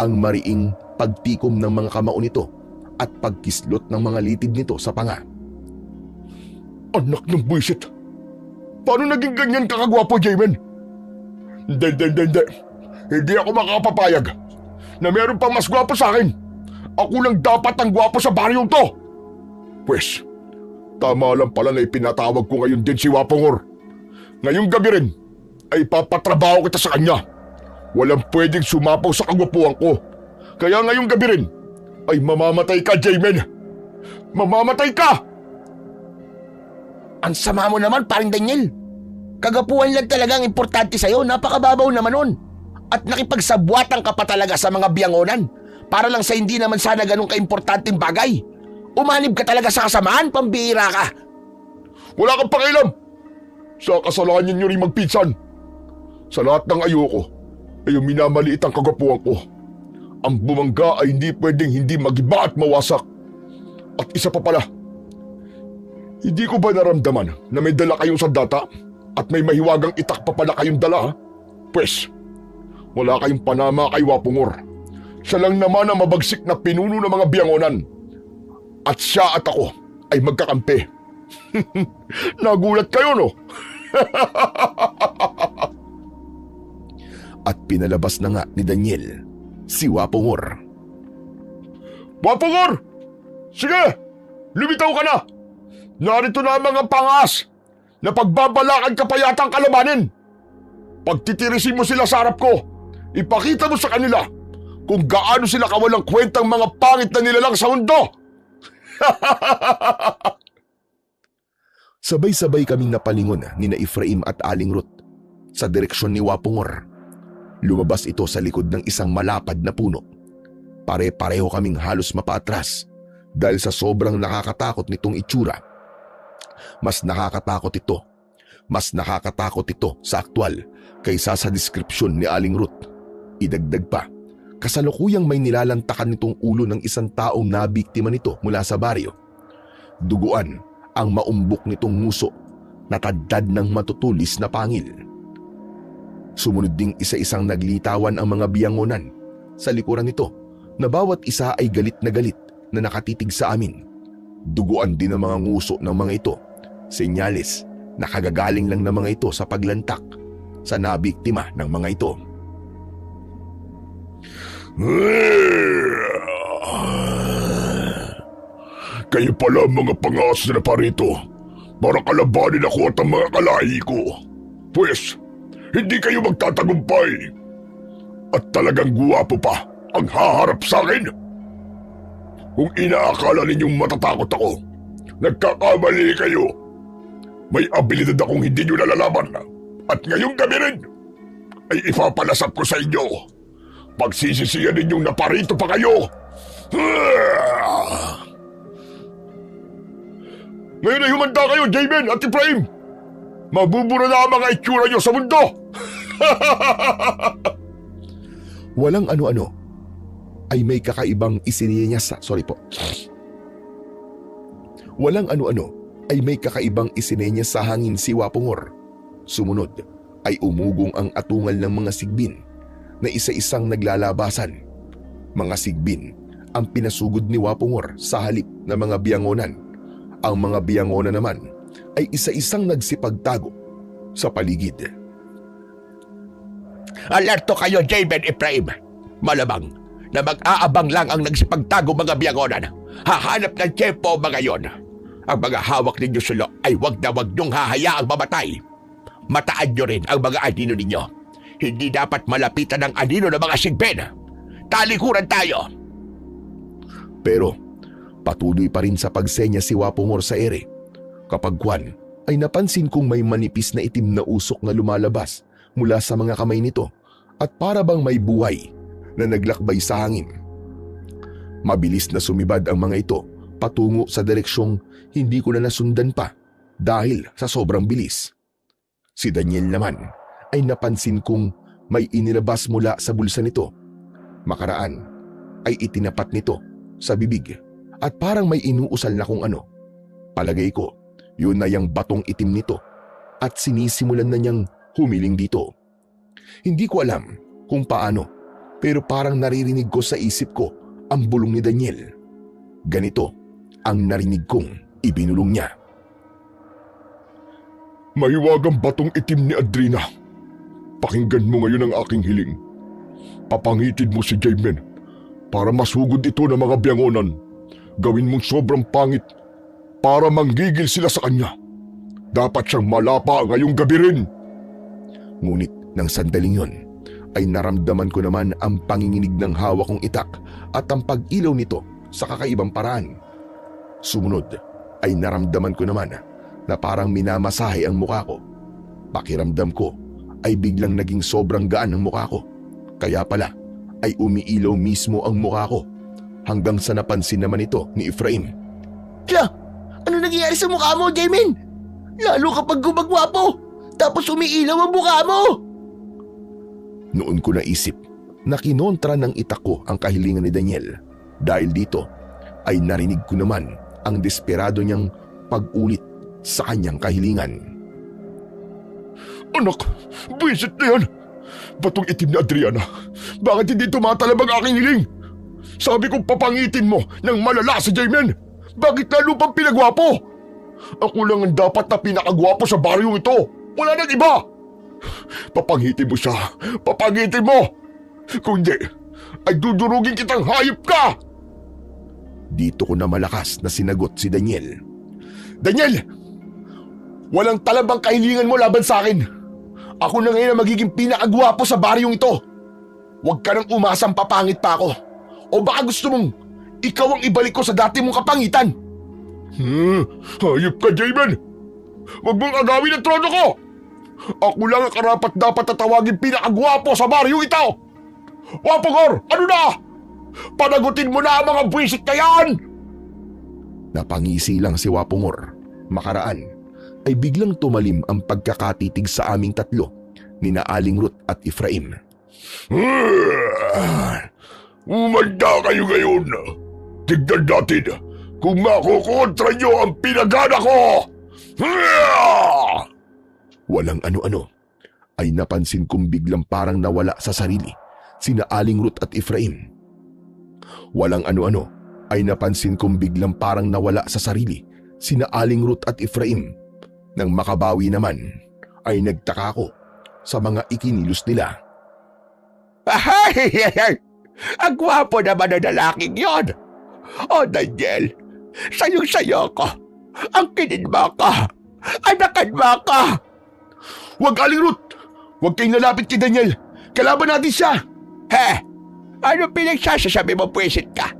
ang mariing pagtikom ng mga kamao nito at pagkislot ng mga litid nito sa panga. Anak ng buwisit! Paano naging ganyan kakagwapo, Jayman? Hindi. Hindi ako makakapapayag na meron pang mas gwapo sa akin. Ako lang dapat ang gwapo sa baryong to. Pwes, tama lang pala na ipinatawag ko ngayon din si Wapongor. Ngayong gabi rin ay papatrabaho kita sa kanya. Walang pwedeng sumapaw sa kagwapuan ko. Kaya ngayong gabi rin ay mamamatay ka, Jayman. Mamamatay ka! Ang sama mo naman, paring Daniel. Kagapuhan lang talaga ang importante sa'yo. Napakababaw naman nun. At nakipagsabwatan ka pa talaga sa mga biyangonan para lang sa hindi naman sana ganun kaimportanteng bagay. Umanib ka talaga sa kasamaan, pambihira ka. Wala kang pakialam sa kasalanan niyo rin magpinsan. Sa lahat ng ayoko ay yung minamaliit ang kagapuan ko. Ang bumangga ay hindi pwedeng hindi magiba at mawasak. At isa pa pala, hindi ko ba naramdaman na may dala kayong sandata at may mahiwagang itak pa pala kayong dala? Pwes, wala kayong panama kay Wapongor. Siya lang naman ang mabagsik na pinuno ng mga biyangonan. At siya at ako ay magkakampi. Nagulat kayo, no? At pinalabas na nga ni Daniel si Wapongor. Wapongor! Sige! Lumitaw ka na! Narito na ang mga pangas na pagbabalakan ka pa yatang kalabanin. Pagtitirisin mo sila sa harap ko, ipakita mo sa kanila kung gaano sila kawalang kwentang mga pangit na nilalang sa mundo. Sabay-sabay kaming napalingon ni na Efraim at Aling Ruth sa direksyon ni Wapongor. Lumabas ito sa likod ng isang malapad na puno. Pare-pareho kaming halos mapaatras dahil sa sobrang nakakatakot nitong itsura. Mas nakakatakot ito sa aktwal kaysa sa deskripsyon ni Aling Ruth. Idagdag pa, kasalukuyang may nilalantakan nitong ulo ng isang taong nabiktima nito mula sa baryo. Duguan ang maumbok nitong nguso natadtad ng matutulis na pangil. Sumunod ding isa-isang naglitawan ang mga biyangonan sa likuran nito na bawat isa ay galit na nakatitig sa amin. Duguan din ang mga nguso ng mga ito, senyales na kagagaling lang ng mga ito sa paglantak sa nabiktima ng mga ito. Kayo pala mga pangas na parito para kalabanin ako at ang mga kalahi ko. Pwes, hindi kayo magtatagumpay. At talagang guwapo pa ang haharap sa akin. Kung inaakala ninyong matatakot ako, nagkakamali kayo. May abilidad akong hindi nyo nalalaman at ngayong gabi rin ay ipapalasap ko sa inyo. Pagsisisiyan ninyong naparito pa kayo. Ngayon ay humanda kayo, Jaymen at Efraim. Mabubura na ang mga itsura nyo sa mundo. Walang ano-ano ay may kakaibang isinenyas Walang ano-ano ay may kakaibang isinenyas sa hangin si Wapongor. Sumunod ay umugong ang atungal ng mga sigbin na isa-isang naglalabasan. Mga sigbin ang pinasugod ni Wapongor sa halip na mga biyangonan. Ang mga biyangonan naman ay isa-isang nagsipagtago sa paligid. Alerto kayo, Jaymen, Efraim. Malamang na mag-aabang lang ang nagsipagtago mga biyangonan. Hahanap ng tiyempo mga yon. Ang mga hawak ninyo sulo ay wag na wag niyong hahayaang mamatay. Mataan nyo rin ang mga anino ninyo. Hindi dapat malapitan ng anino ng mga sigbin. Talikuran tayo. Pero patuloy pa rin sa pagsenya si Wapongor sa ere. Kapag kwan ay napansin kong may manipis na itim na usok na lumalabas mula sa mga kamay nito at para bang may buhay na naglakbay sa hangin. Mabilis na sumibad ang mga ito patungo sa direksyong hindi ko na nasundan pa dahil sa sobrang bilis. Si Daniel naman ay napansin kong may inilabas mula sa bulsa nito. Makaraan ay itinapat nito sa bibig at parang may inuusal na kung ano. Palagay ko, yun na yung batong itim nito at sinisimulan na niyang humiling dito. Hindi ko alam kung paano pero parang naririnig ko sa isip ko ang bulong ni Daniel. Ganito ang narinig kong ibinulong niya. Mahiwagang batong itim ni Adrina. Pakinggan mo ngayon ang aking hiling. Papangitid mo si Jaymen para masugod ito ng mga biyangonan. Gawin mong sobrang pangit para manggigil sila sa kanya. Dapat siyang malapa ngayong gabi rin. Ngunit nang sandaling yun ay naramdaman ko naman ang panginginig ng hawak kong itak at ang pag-ilaw nito sa kakaibang paraan. Sumunod ay naramdaman ko naman na parang minamasahe ang mukha ko. Pakiramdam ko ay biglang naging sobrang gaan ang mukha ko. Kaya pala ay umiilaw mismo ang mukha ko hanggang sa napansin naman ito ni Efraim. Tla, ano nangyayari sa mukha mo, Jaymen? Lalo kapag gumagwapo, tapos umiilaw ang mukha mo. Noon ko naisip na kinontra ng itak ko ang kahilingan ni Daniel. Dahil dito ay narinig ko naman ang desperado niyang pag-ulit sa kanyang kahilingan. Anak, buwisit na yan. Batong itim na Adriana. Bakit hindi tumatalab ang aking hiling? Sabi kong papangitin mo ng malala si Jaymen. Bakit lalo pang pinagwapo? Ako lang ang dapat na pinakagwapo sa baryong ito. Wala nang iba. Papangitin mo siya. Papangitin mo. Kung di, ay dudurugin kitang hayop ka. Dito ko na malakas na sinagot si Daniel. Daniel! Walang talabang kahilingan mo laban sa akin. Ako na ngayon ang magiging pinakagwapo sa baryong ito. Huwag ka nang umasang papangit pa ako. O baka gusto mong ikaw ang ibalik ko sa dati mong kapangitan. Hayop ka, Jaymen. Huwag mong agawin ang trono ko. Ako lang ang karapat-dapat na tawagin pinakagwapo sa baryong ito. Wapongor, ano na? Panagutin mo na ang mga buwisit na yan! Napangisi lang si Wapongor. Makaraan ay biglang tumalim ang pagkakatitig sa aming tatlo ni Aling Ruth at Efraim. Umanda kayo ngayon. Tignan natin kung makukontra nyo ang pinagana ko. Walang ano-ano ay napansin kong biglang parang nawala sa sarili sina Aling Ruth at Efraim. Walang ano-ano ay napansin kong biglang parang nawala sa sarili sina Aling Ruth at Efraim. Nang makabawi naman ay nagtaka ko sa mga ikinilos nila. Ay! Ang gwapo naman ng lalaking yon. O Daniel, sayong-sayo ko. Ang kinin mo ko. Anakan mo ko. Huwag, Aling Ruth! Huwag kayong lalapit kay Daniel! Kalaban natin siya! He? Ano pinagsasasabi mo, pwisit ka?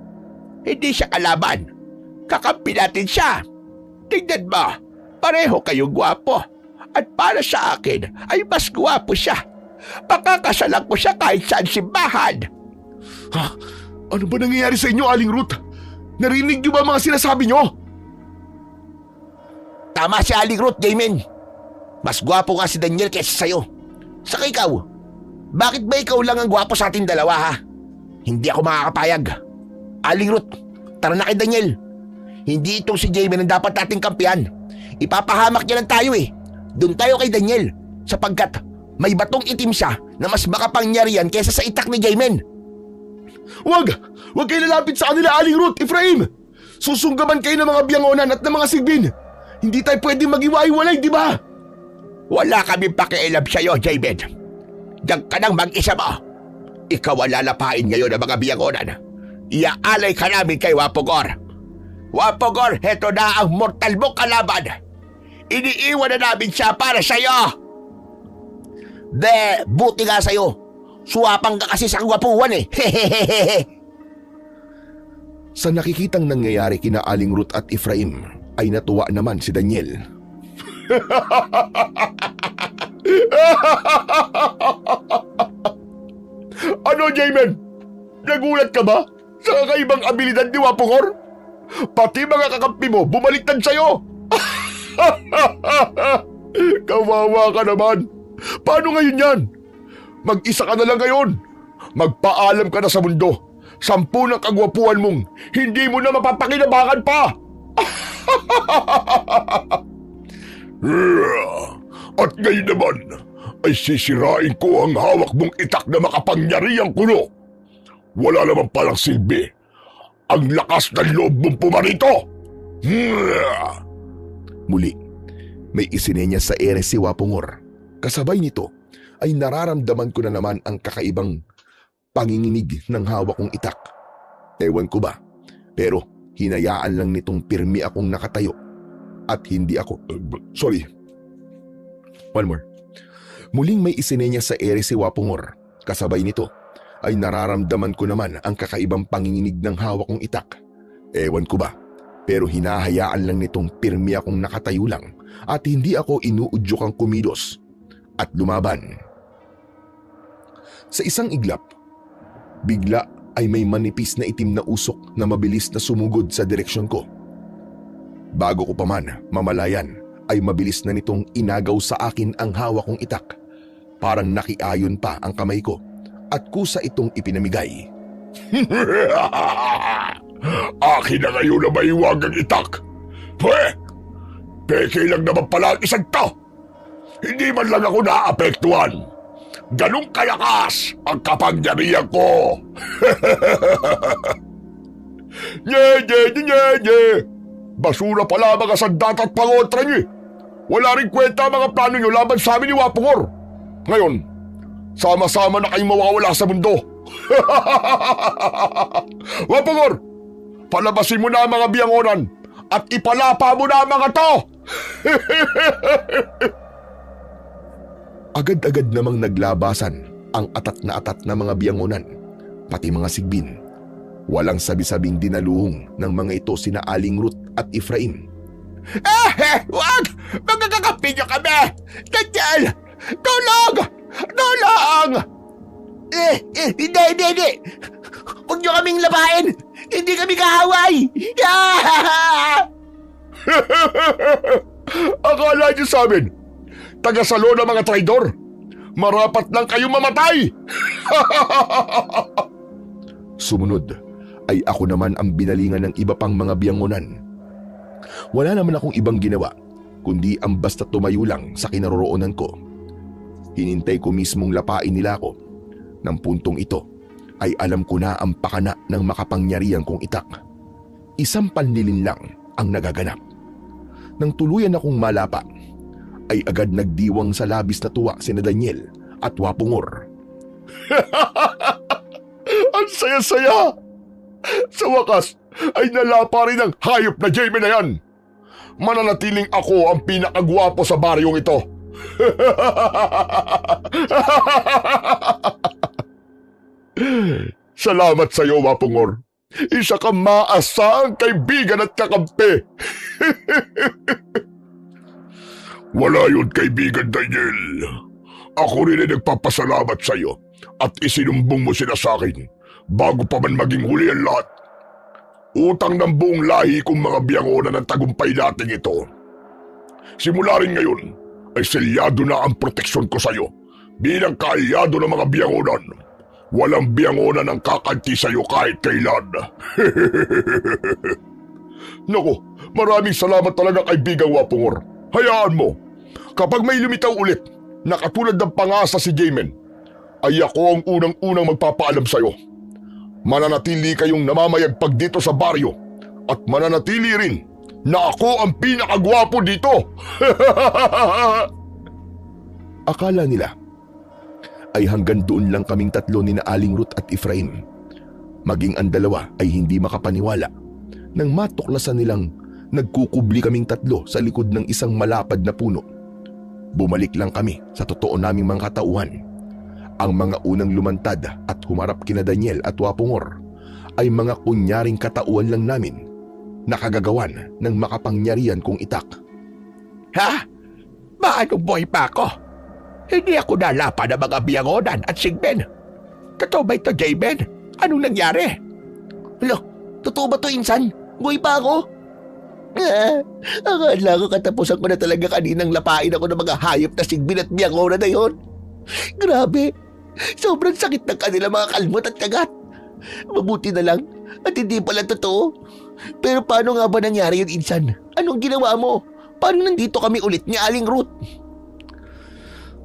Hindi siya kalaban. Kakampi natin siya. Tingnan mo, pareho kayong gwapo. At para sa akin ay mas gwapo siya. Pakakasalan ko siya kahit saan simbahan. Ha? Ano ba nangyayari sa inyo, Aling Ruth? Narinig niyo ba mga sinasabi niyo? Tama si Aling Ruth, Damon. Mas gwapo nga si Daniel kaysa sa'yo. Saka ikaw, bakit ba ikaw lang ang gwapo sa ating dalawa, ha? Hindi ako makakapayag. Aling Ruth, tara na kay Daniel. Hindi itong si Damon ang dapat nating kampihan. Ipapahamak niya lang tayo eh. Doon tayo kay Daniel sapagkat may batong itim siya na mas makapangyarihan kaysa sa itak ni Damon. Huwag! Huwag kayo lalapit sa kanila, Aling Ruth, Efraim! Susunggaban kayo ng mga biyangonan at ng mga sigbin. Hindi tayo pwedeng mag-iwa-iwalay, di ba? Wala kami pakialam sa'yo, David. Diyan ka nang mag-isa mo. Ikaw ang lalapain ngayon ng mga biyangonan. Iaalay ka namin kay Wapogor. Wapogor, heto na ang mortal mong kalaban. Iniiwan na namin siya para sa'yo. Buti nga sa'yo. Suwapang ka kasi sa kagwapuhan eh. Sa nakikitang nangyayari kina Aling Ruth at Efraim ay natuwa naman si Daniel. Ano, Damon? Nagulat ka ba sa kakaibang abilidad ni Wapongor? Pati mga kakampi mo bumaliktad sa'yo. Kawawa ka naman. Paano ngayon yan? Mag-isa ka na lang ngayon. Magpaalam ka na sa mundo. 10 ng kagwapuan mong hindi mo na mapapakinabangan pa. At ngayon naman ay sisirain ko ang hawak mong itak na makapangyarihang kuno. Wala naman palang silbi ang lakas ng loob mong pumarito. Muli, may isinenya sa ere si Wapongor. Kasabay nito ay nararamdaman ko na naman ang kakaibang panginginig ng hawak kong itak. Ewan ko ba, pero hinayaan lang nitong pirmi akong nakatayo at hindi ako... sorry. One more. Muling may isinenya sa ere si Wapongor. Kasabay nito ay nararamdaman ko naman ang kakaibang panginginig ng hawak kong itak. Ewan ko ba, pero hinahayaan lang nitong pirmi akong nakatayo lang at hindi ako inuudyokang kumilos at lumaban. Sa isang iglap, bigla ay may manipis na itim na usok na mabilis na sumugod sa direksyon ko. Bago ko pa man mamalayan, ay mabilis na nitong inagaw sa akin ang hawak kong itak. Parang nakiayon pa ang kamay ko at kusa itong ipinamigay. Akin na ngayon na maiwagang itak. Peke lang naman pala ang isang to. Hindi man lang ako naapektuhan. Ganong kalakas ang kapangyarihan ko. Nye. Basura pala mga sandat at pangotra niyo. Wala rin kwenta mga plano niyo laban sa amin ni Wapongor. Ngayon, sama-sama na kayong mawawala sa mundo. Wapongor, palabasin mo na ang mga biyangonan at ipalapa mo na ang mga to. Agad-agad namang naglabasan ang atat na mga biyangonan, pati mga sigbin. Walang sabi-sabing dinaluhong ng mga ito sina Aling Ruth at Efraim. Wag! Magkakakampi niyo kami! Daniel! Tulong! Tulong! Hindi. Huwag niyo kaming labahin. Hindi kami kahaway. Akala niyo sa amin, tagasalo ng mga traidor. Marapat lang kayong mamatay. Sumunod ay ako naman ang binalingan ng iba pang mga biyangonan. Wala naman akong ibang ginawa kundi ang basta tumayo lang sa kinaroroonan ko. Hinintay ko mismong lapain nila ako. Nang puntong ito ay alam ko na ang pakana ng makapangyarihan kong itak. Isang panlilin lang ang nagaganap. Nang tuluyan akong malapa, ay agad nagdiwang sa labis na tuwa sina Daniel at Wapungor. Ang saya-saya! Sa wakas ay nalapa rin ang hayop na Jamie na yan. Mananatiling ako ang pinakagwapo sa baryong ito. Salamat sa iyo, Wapungor. Isa kang maasaang kaibigan at kakampi. Wala yun, kaibigan Daniel. Ako rin ay nagpapasalamat sa iyo at isinumbong mo sila sa akin bago pa man maging huli ang lahat. Utang ng buong lahi kong mga biyangona ng tagumpay natin ito. Simula rin ngayon ay selyado na ang proteksyon ko sa iyo bilang kaalyado ng mga biyangonan. Walang biyangonan ang kakanti sa iyo kahit kailan. Naku, maraming salamat talaga kaibigang Wapungor. Hayaan mo, kapag may lumitaw ulit na katulad ng pangasa si Jamin, ay ako ang unang-unang magpapaalam sa iyo. Mananatili kayong namamayagpag dito sa baryo at mananatili rin na ako ang pinakagwapo dito. Akala nila ay hanggang doon lang kaming tatlo ni na Aling Ruth at Efraim. Maging ang dalawa ay hindi makapaniwala nang matuklasan nilang nagkukubli kaming tatlo sa likod ng isang malapad na puno. Bumalik lang kami sa totoo naming mga katauhan. Ang mga unang lumantad at humarap kina Daniel at Wapungor ay mga kunyaring katauhan lang namin na kagagawan ng makapangyarihan kong itak. Ha? Paano boy pa ako? Hindi ako nalapa ng mga biyangonan at sigben. Totoo ba ito, Jamin? Anong nangyari? Hala, totoo ba to, Insan? Buhay pa ako? Akala ko katapusan ko na talaga kaninang lapain ako ng mga hayop na sigbin at biyangona na yon. Grabe, sobrang sakit ng kanila mga kalmot at kagat. Mabuti na lang at hindi pala totoo. Pero paano nga ba nangyari yun, Insan? Anong ginawa mo? Paano nandito kami ulit ni Aling Ruth?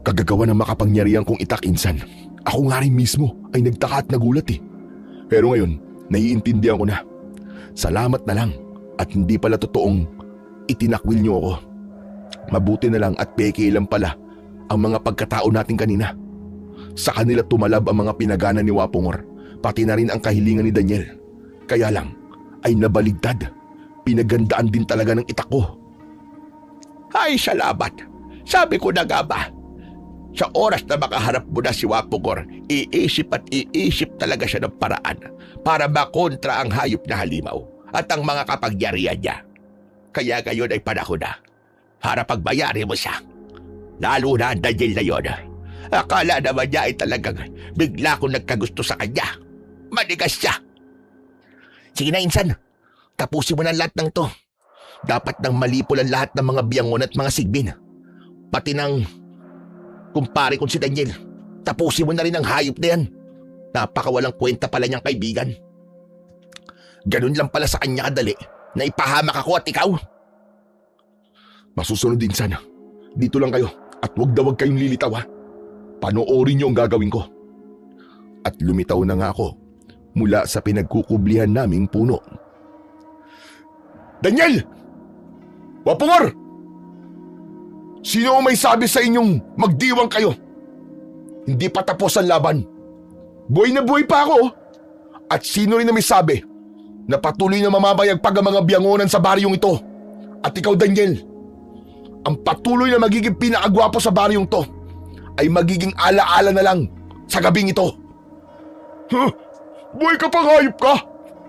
Kagagawa ng makapangyarihan kong itak, Insan. Ako nga rin mismo ay nagtaka at nagulat eh. Pero ngayon, naiintindihan ko na. Salamat na lang at hindi pala totoong itinakwil niyo ako. Mabuti na lang at peke lang pala ang mga pagkatao natin kanina. Sa kanila tumalab ang mga pinagana ni Wapungor, pati na rin ang kahilingan ni Daniel. Kaya lang ay nabaligtad. Pinagandaan din talaga ng itak ko. Ay, salamat. Sabi ko na nga ba? Sa oras na makaharap mo na si Wapungor, iisip at iisip talaga siya ng paraan para makontra ang hayop na halimaw at ang mga kapagyarihan niya. Kaya ngayon ay panahon na para pagbayari mo siya. Lalo na ang Daniel na yun. Akala naman niya ay talagang bigla kong nagkagusto sa kanya. Manigas siya. Sige na, Insan. Tapusin mo na lahat ng to. Dapat nang malipol ang lahat ng mga biyangon at mga sigbin. Pati ng kumpare kong si Daniel. Tapusin mo na rin ang hayop na yan. Napakawalang kwenta pala niyang kaibigan. Ganun lang pala sa kanya kadali na ipahamak ako at ikaw. Masusunod din sana. Dito lang kayo at wag kayong lilitaw ha. Panoorin niyo ang gagawin ko. At lumitaw na nga ako mula sa pinagkukublihan naming puno. Daniel! Wapungor! Sino ang may sabi sa inyong magdiwang kayo? Hindi pa tapos ang laban. Buhay na buhay pa ako. At sino rin na may sabi na patuloy na mamamayagpag ang mga biyangonan sa baryong ito? At ikaw, Daniel, ang patuloy na magiging pinakagwapo sa baryong to ay magiging alaala na lang sa gabing ito. Huh? Buhay ka pang hayop ka?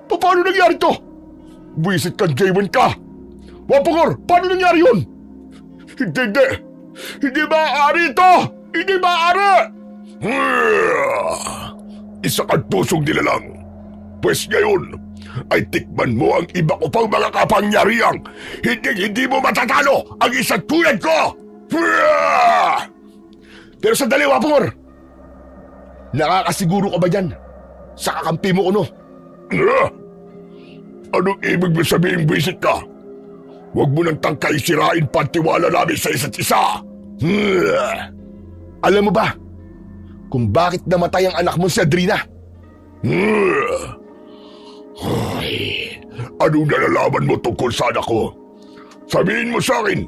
Paano nangyari to? Buwisit kang Jaywin ka. Wapungor, paano nangyari yun? Hindi maaari ito! Hindi maaari! Isa kang tusong nila lang. Pwes ngayon ay tikman mo ang iba ko pang mga kapangyarihang hindi mo matatalo ang isang tulad ko! Pero sandali, Wapungor! Nakakasiguro ka ba dyan sa kakampi mo kuno? Anong ibig mo sabihin, bisit ka? Huwag mo nang tangkay sirain pa ang tiwala namin sa isa't isa. Alam mo ba kung bakit namatay ang anak mo si Adrina? Ay, anong nalalaman mo tungkol sa anak ko? Sabihin mo sa akin,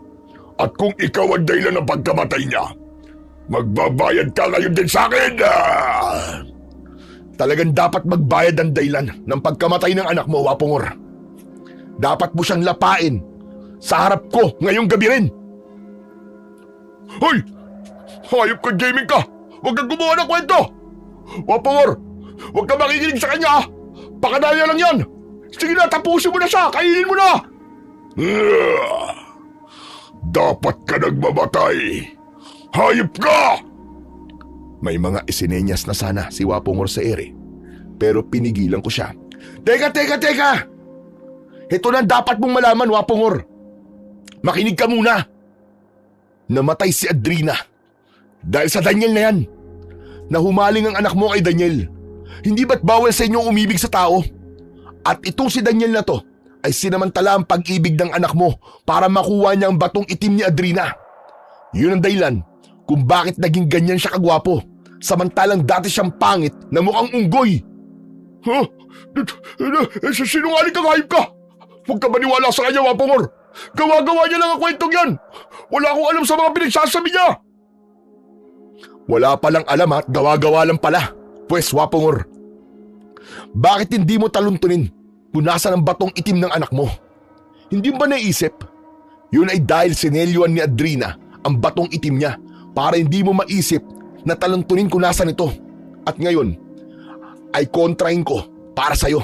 at kung ikaw ang dahilan ng pagkamatay niya, magbabayad ka ngayon din sa akin! Talagang dapat magbayad ang dahilan ng pagkamatay ng anak mo, Wapongor. Dapat mo siyang lapain sa harap ko ngayong gabi rin. Hoy! Hayop ka, gaming ka! Huwag kang gumawa ng kwento! Wapongor, huwag ka makikinig sa kanya! Pakadaya lang yan! Sige na, tapusin mo na siya! Kainin mo na! Dapat ka nagmamatay! Hayop ka! May mga isinenyas na sana si Wapongor sa ere, pero pinigilan ko siya. Teka! Ito na dapat mong malaman, Wapongor. Makinig ka muna. Namatay si Adrina dahil sa Daniel na yan. Nahumaling ang anak mo kay Daniel. Hindi ba't bawal sa inyo umibig sa tao? At itong si Daniel na to ay sinamantala ang pag-ibig ng anak mo para makuha niya ang batong itim ni Adrina. Yun ang dahilan kung bakit naging ganyan siya kagwapo, samantalang dati siyang pangit na mukhang unggoy. Huh? Sinungaling kang hayop ka! Huwag ka maniwala sa kanya, Wapongor! Gawa-gawa niya lang ang kwentong yan! Wala akong alam sa mga pinagsasabi niya! Wala palang alam at gawa-gawa lang pala. Pwes, Wapongor, bakit hindi mo taluntunin kung nasaan ang batong itim ng anak mo? Hindi mo ba naisip? Yun ay dahil sinelyuan ni Adrina ang batong itim niya para hindi mo maisip na taluntunin kung nasaan ito. At ngayon ay kontrahin ko para sa'yo,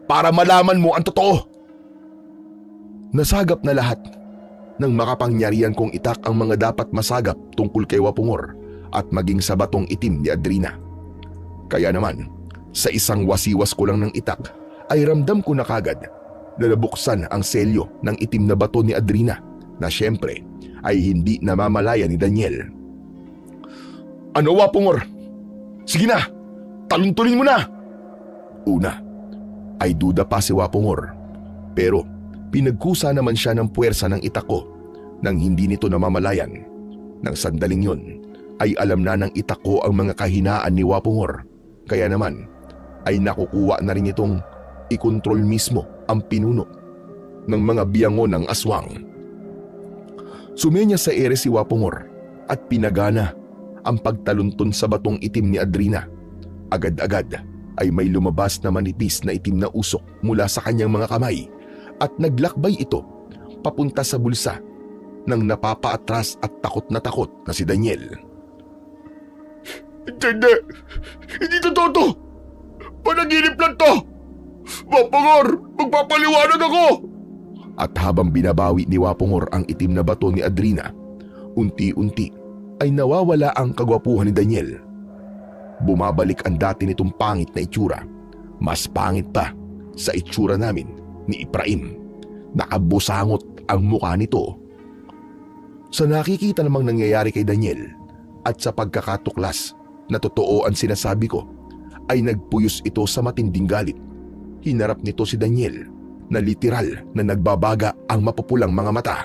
para malaman mo ang totoo. Nasagap na lahat ng makapangyarihan kong itak ang mga dapat masagap tungkol kay Wapongor at maging sa batong itim ni Adrina. Kaya naman, sa isang wasiwas ko lang ng itak ay ramdam ko na kagad na nabuksan ang selyo ng itim na bato ni Adrina na syempre ay hindi namamalaya ni Daniel. Ano, Wapongor? Sige na, taluntunin mo na! Una, ay duda pa si Wapongor, pero pinagkusa naman siya ng puwersa ng itak ko nang hindi nito namamalayan. Nang sandaling yun, ay alam na ng itak ko ang mga kahinaan ni Wapongor. Kaya naman ay nakukuha na rin itong ikontrol mismo ang pinuno ng mga biyangon ng aswang. Sumenya sa ere si Wapongor at pinagana ang pagtaluntun sa batong itim ni Adrina. Agad-agad ay may lumabas na manipis na itim na usok mula sa kanyang mga kamay at naglakbay ito papunta sa bulsa ng napapaatras at takot na si Daniel. Hindi totoo to! Panaginip lang to! Wapongor, magpapaliwanag ako! At habang binabawi ni Wapongor ang itim na bato ni Adrina, unti-unti ay nawawala ang kagwapuhan ni Daniel. Bumabalik ang dati nitong pangit na itsura. Mas pangit pa sa itsura namin ni Efraim. Nakabusangot ang mukha nito. Sa nakikita namang nangyayari kay Daniel at sa pagkakatuklas na totoo ang sinasabi ko, ay nagpuyos ito sa matinding galit. Hinarap nito si Daniel na literal na nagbabaga ang mapupulang mga mata.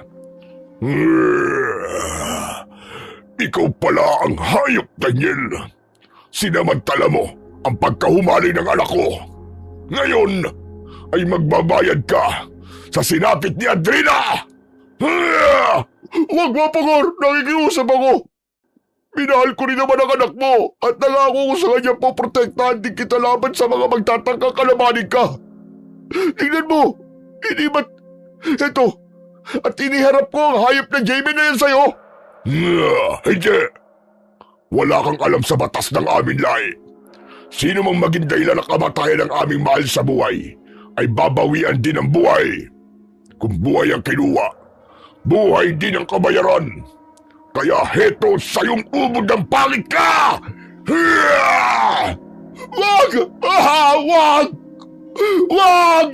Ikaw pala ang hayop, Daniel. Sinamantala mo ang pagkahumali ng anak ko. Ngayon ay magbabayad ka sa sinapit ni Adrina! Huwag, Wapongor! Nakikiusap ako! Minahal ko rin naman ang anak mo at nangako ko sa kanya po protektahan din kita laban sa mga magtatangkang kalabanin ka. Tingnan mo! Hindi ba't... Ito! At iniharap ko ang hayop na Jamie na yan sa'yo! Hindi! Wala kang alam sa batas ng aming lahi. Sino mang maging dahilan ng kamatayan ng aming mahal sa buhay ay babawian din ang buhay. Kung buhay ang kinuha, buhay din ang kabayaran. Kaya heto sa iyong ubod ng pangit ka! Wag! Wag! Wag!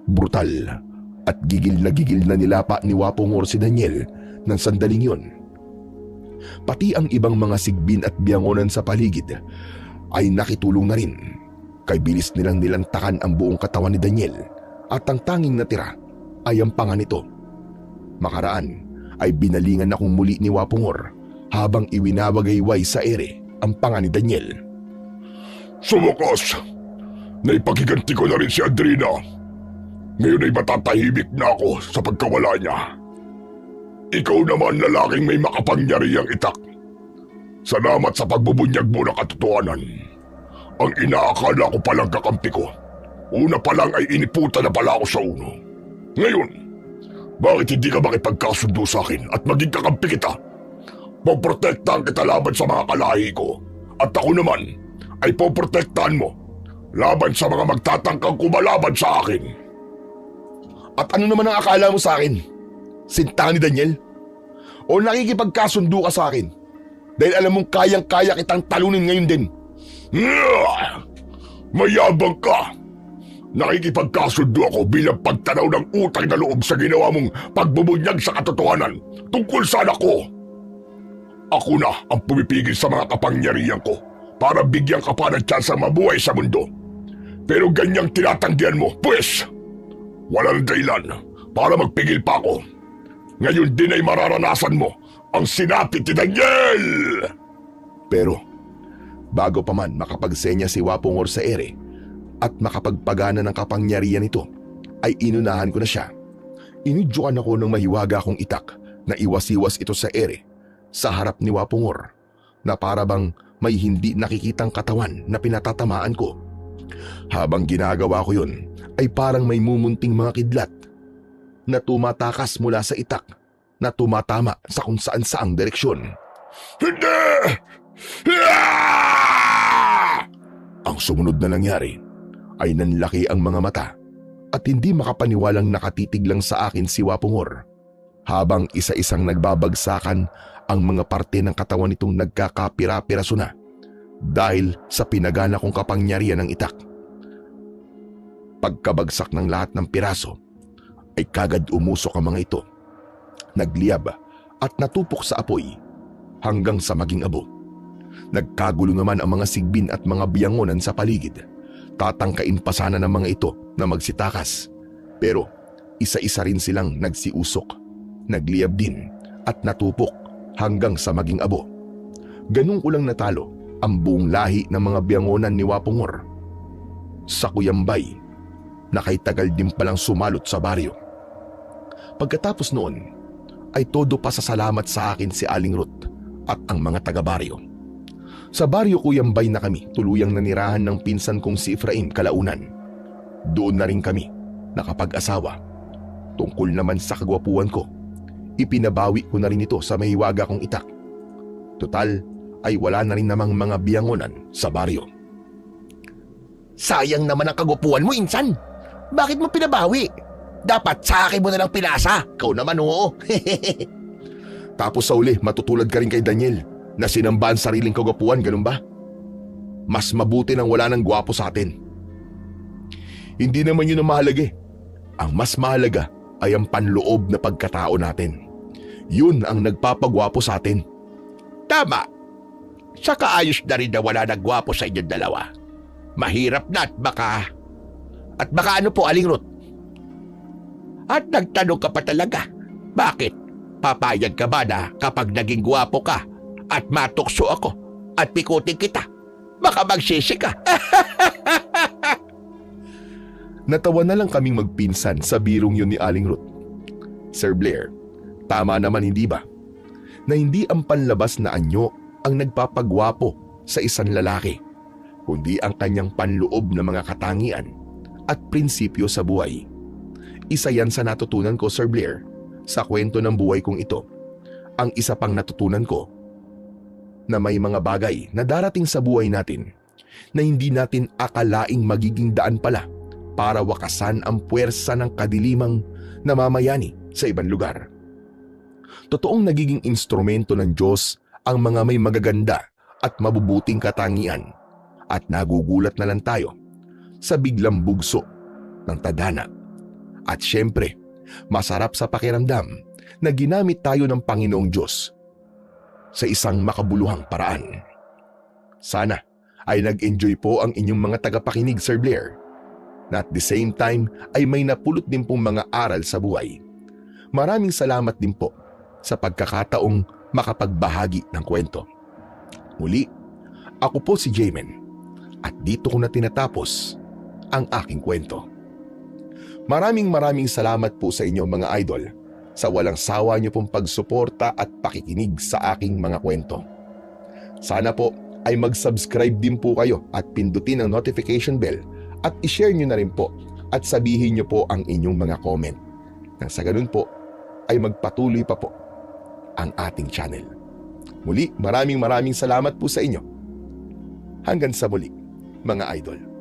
Brutal at gigil na nilapa ni Wapongor si Daniel ng sandaling yun. Pati ang ibang mga sigbin at biyangonan sa paligid ay nakitulong na rin. kay bilis nilang nilantakan ang buong katawan ni Daniel at ang tanging natira ay ang panga nito. Makaraan ay binalingan akong muli ni Wapongor habang iwinawagayway sa ere ang panga ni Daniel. Sa wakas, naipagiganti ko na rin si Adrina. Ngayon ay matatahimik na ako sa pagkawala niya. Ikaw naman, lalaking may makapangyarihang itak. Salamat sa pagbubunyag mo ng katotohanan. Ang inaakala ko palang kakampi ko, una pa lang ay iniputa na pala ako sa uno. Ngayon, bakit hindi ka makipagkasundo sa akin at maging kakampi kita? Poprotektahan kita laban sa mga kalahi ko. At ako naman ay poprotektahan mo laban sa mga magtatangkang kumalaban sa akin. At ano naman ang akala mo sa akin? Sinta ni Daniel? O nakikipagkasundo ka sa akin? Dahil alam mong kayang-kaya kitang talunin ngayon din. Mayabang ka! Nakikipagkasundo ako bilang pagtanaw ng utang na loob sa ginawa mong pagbubunyag sa katotohanan tungkol sa anak ko. Ako na ang pumipigil sa mga kapangyarihan ko para bigyan ka pa ng tsansang mabuhay sa mundo. Pero ganyang tinatanggihan mo, pues, walang dahilan para magpigil pa ako. Ngayon din ay mararanasan mo ang sinapit ni Daniel! Pero bago pa man makapagsenya si Wapongor sa ere at makapagpagana ng kapangyarihan nito, ay inunahan ko na siya. Inidyukan ako ng mahiwaga kong itak na iwas-iwas ito sa ere sa harap ni Wapongor na parabang may hindi nakikitang katawan na pinatatamaan ko. Habang ginagawa ko yun ay parang may mumunting mga kidlat na tumatakas mula sa itak na tumatama sa kung saan saang direksyon. Hindi! Ang sumunod na nangyari ay nanlaki ang mga mata at hindi makapaniwalang nakatitig lang sa akin si Wapongor habang isa-isang nagbabagsakan ang mga parte ng katawan nitong nagkakapira-piraso na dahil sa pinagana kong kapangyarihan ng itak. Pagkabagsak ng lahat ng piraso ay kagad umusok ang mga ito, nagliyab at natupok sa apoy hanggang sa maging abo. Nagkagulo naman ang mga sigbin at mga biyangonan sa paligid. Tatangkain pa sana ng mga ito na magsitakas. Pero isa-isa rin silang nagsiusok, nagliyab din at natupok hanggang sa maging abo. Ganun ko lang natalo ang buong lahi ng mga biyangonan ni Wapongor. Sa Kuyambay, na kay tagal din palang sumalot sa baryo. Pagkatapos noon, ay todo pasasalamat sa akin si Aling Ruth at ang mga taga-baryo. Sa baryo Kuyambay na kami tuluyang nanirahan ng pinsan kong si Efraim kalaunan. Doon na rin kami nakapag-asawa. Tungkol naman sa kagwapuan ko, ipinabawi ko na rin ito sa mahiwaga kong itak. Total ay wala na rin namang mga biyangonan sa baryo. Sayang naman ang kagupuan mo, insan. Bakit mo pinabawi? Dapat sa akin mo na lang pinasa. Ikaw naman, oo. Tapos sa uli, matutulad ka rin kay Daniel na sinamba ang sariling kagwapuan, ganun ba? Mas mabuti nang wala ng gwapo sa atin. Hindi naman yun ang mahalaga. Ang mas mahalaga ay ang panloob na pagkatao natin. Yun ang nagpapagwapo sa atin. Tama. Saka ayos na rin na wala nang gwapo sa inyong dalawa. Mahirap na at baka ano po, Aling Ruth? At nagtanong ka pa talaga, bakit? Papayag ka ba na kapag naging gwapo ka at matukso ako at pikutin kita, baka magsisi ka? Natawa na lang kaming magpinsan sa birong yun ni Aling Ruth. Sir Blair, tama naman hindi ba? Na hindi ang panlabas na anyo ang nagpapagwapo sa isang lalaki, kundi ang kanyang panloob na mga katangian at prinsipyo sa buhay. Isa yan sa natutunan ko, Sir Blair, sa kwento ng buhay kong ito. Ang isa pang natutunan ko, na may mga bagay na darating sa buhay natin na hindi natin akalaing magiging daan pala para wakasan ang puwersa ng kadilimang namamayani sa ibang lugar. Totoong nagiging instrumento ng Diyos ang mga may magaganda at mabubuting katangian, at nagugulat na lang tayo sa biglang bugso ng tadhana. At syempre, masarap sa pakiramdam na ginamit tayo ng Panginoong Diyos sa isang makabuluhang paraan. Sana ay nag-enjoy po ang inyong mga tagapakinig, Sir Blair, na at the same time ay may napulot din pong mga aral sa buhay. Maraming salamat din po sa pagkakataong makapagbahagi ng kwento. Muli, ako po si Jaymen at dito ko na tinatapos ang aking kwento. Maraming salamat po sa inyo mga idol sa walang sawa niyo pong pagsuporta at pakikinig sa aking mga kwento. Sana po ay mag-subscribe din po kayo at pindutin ang notification bell at i-share niyo na rin po at sabihin niyo po ang inyong mga comment. Nang sa ganun po ay magpatuloy pa po ang ating channel. Muli, maraming salamat po sa inyo. Hanggang sa muli, mga idol.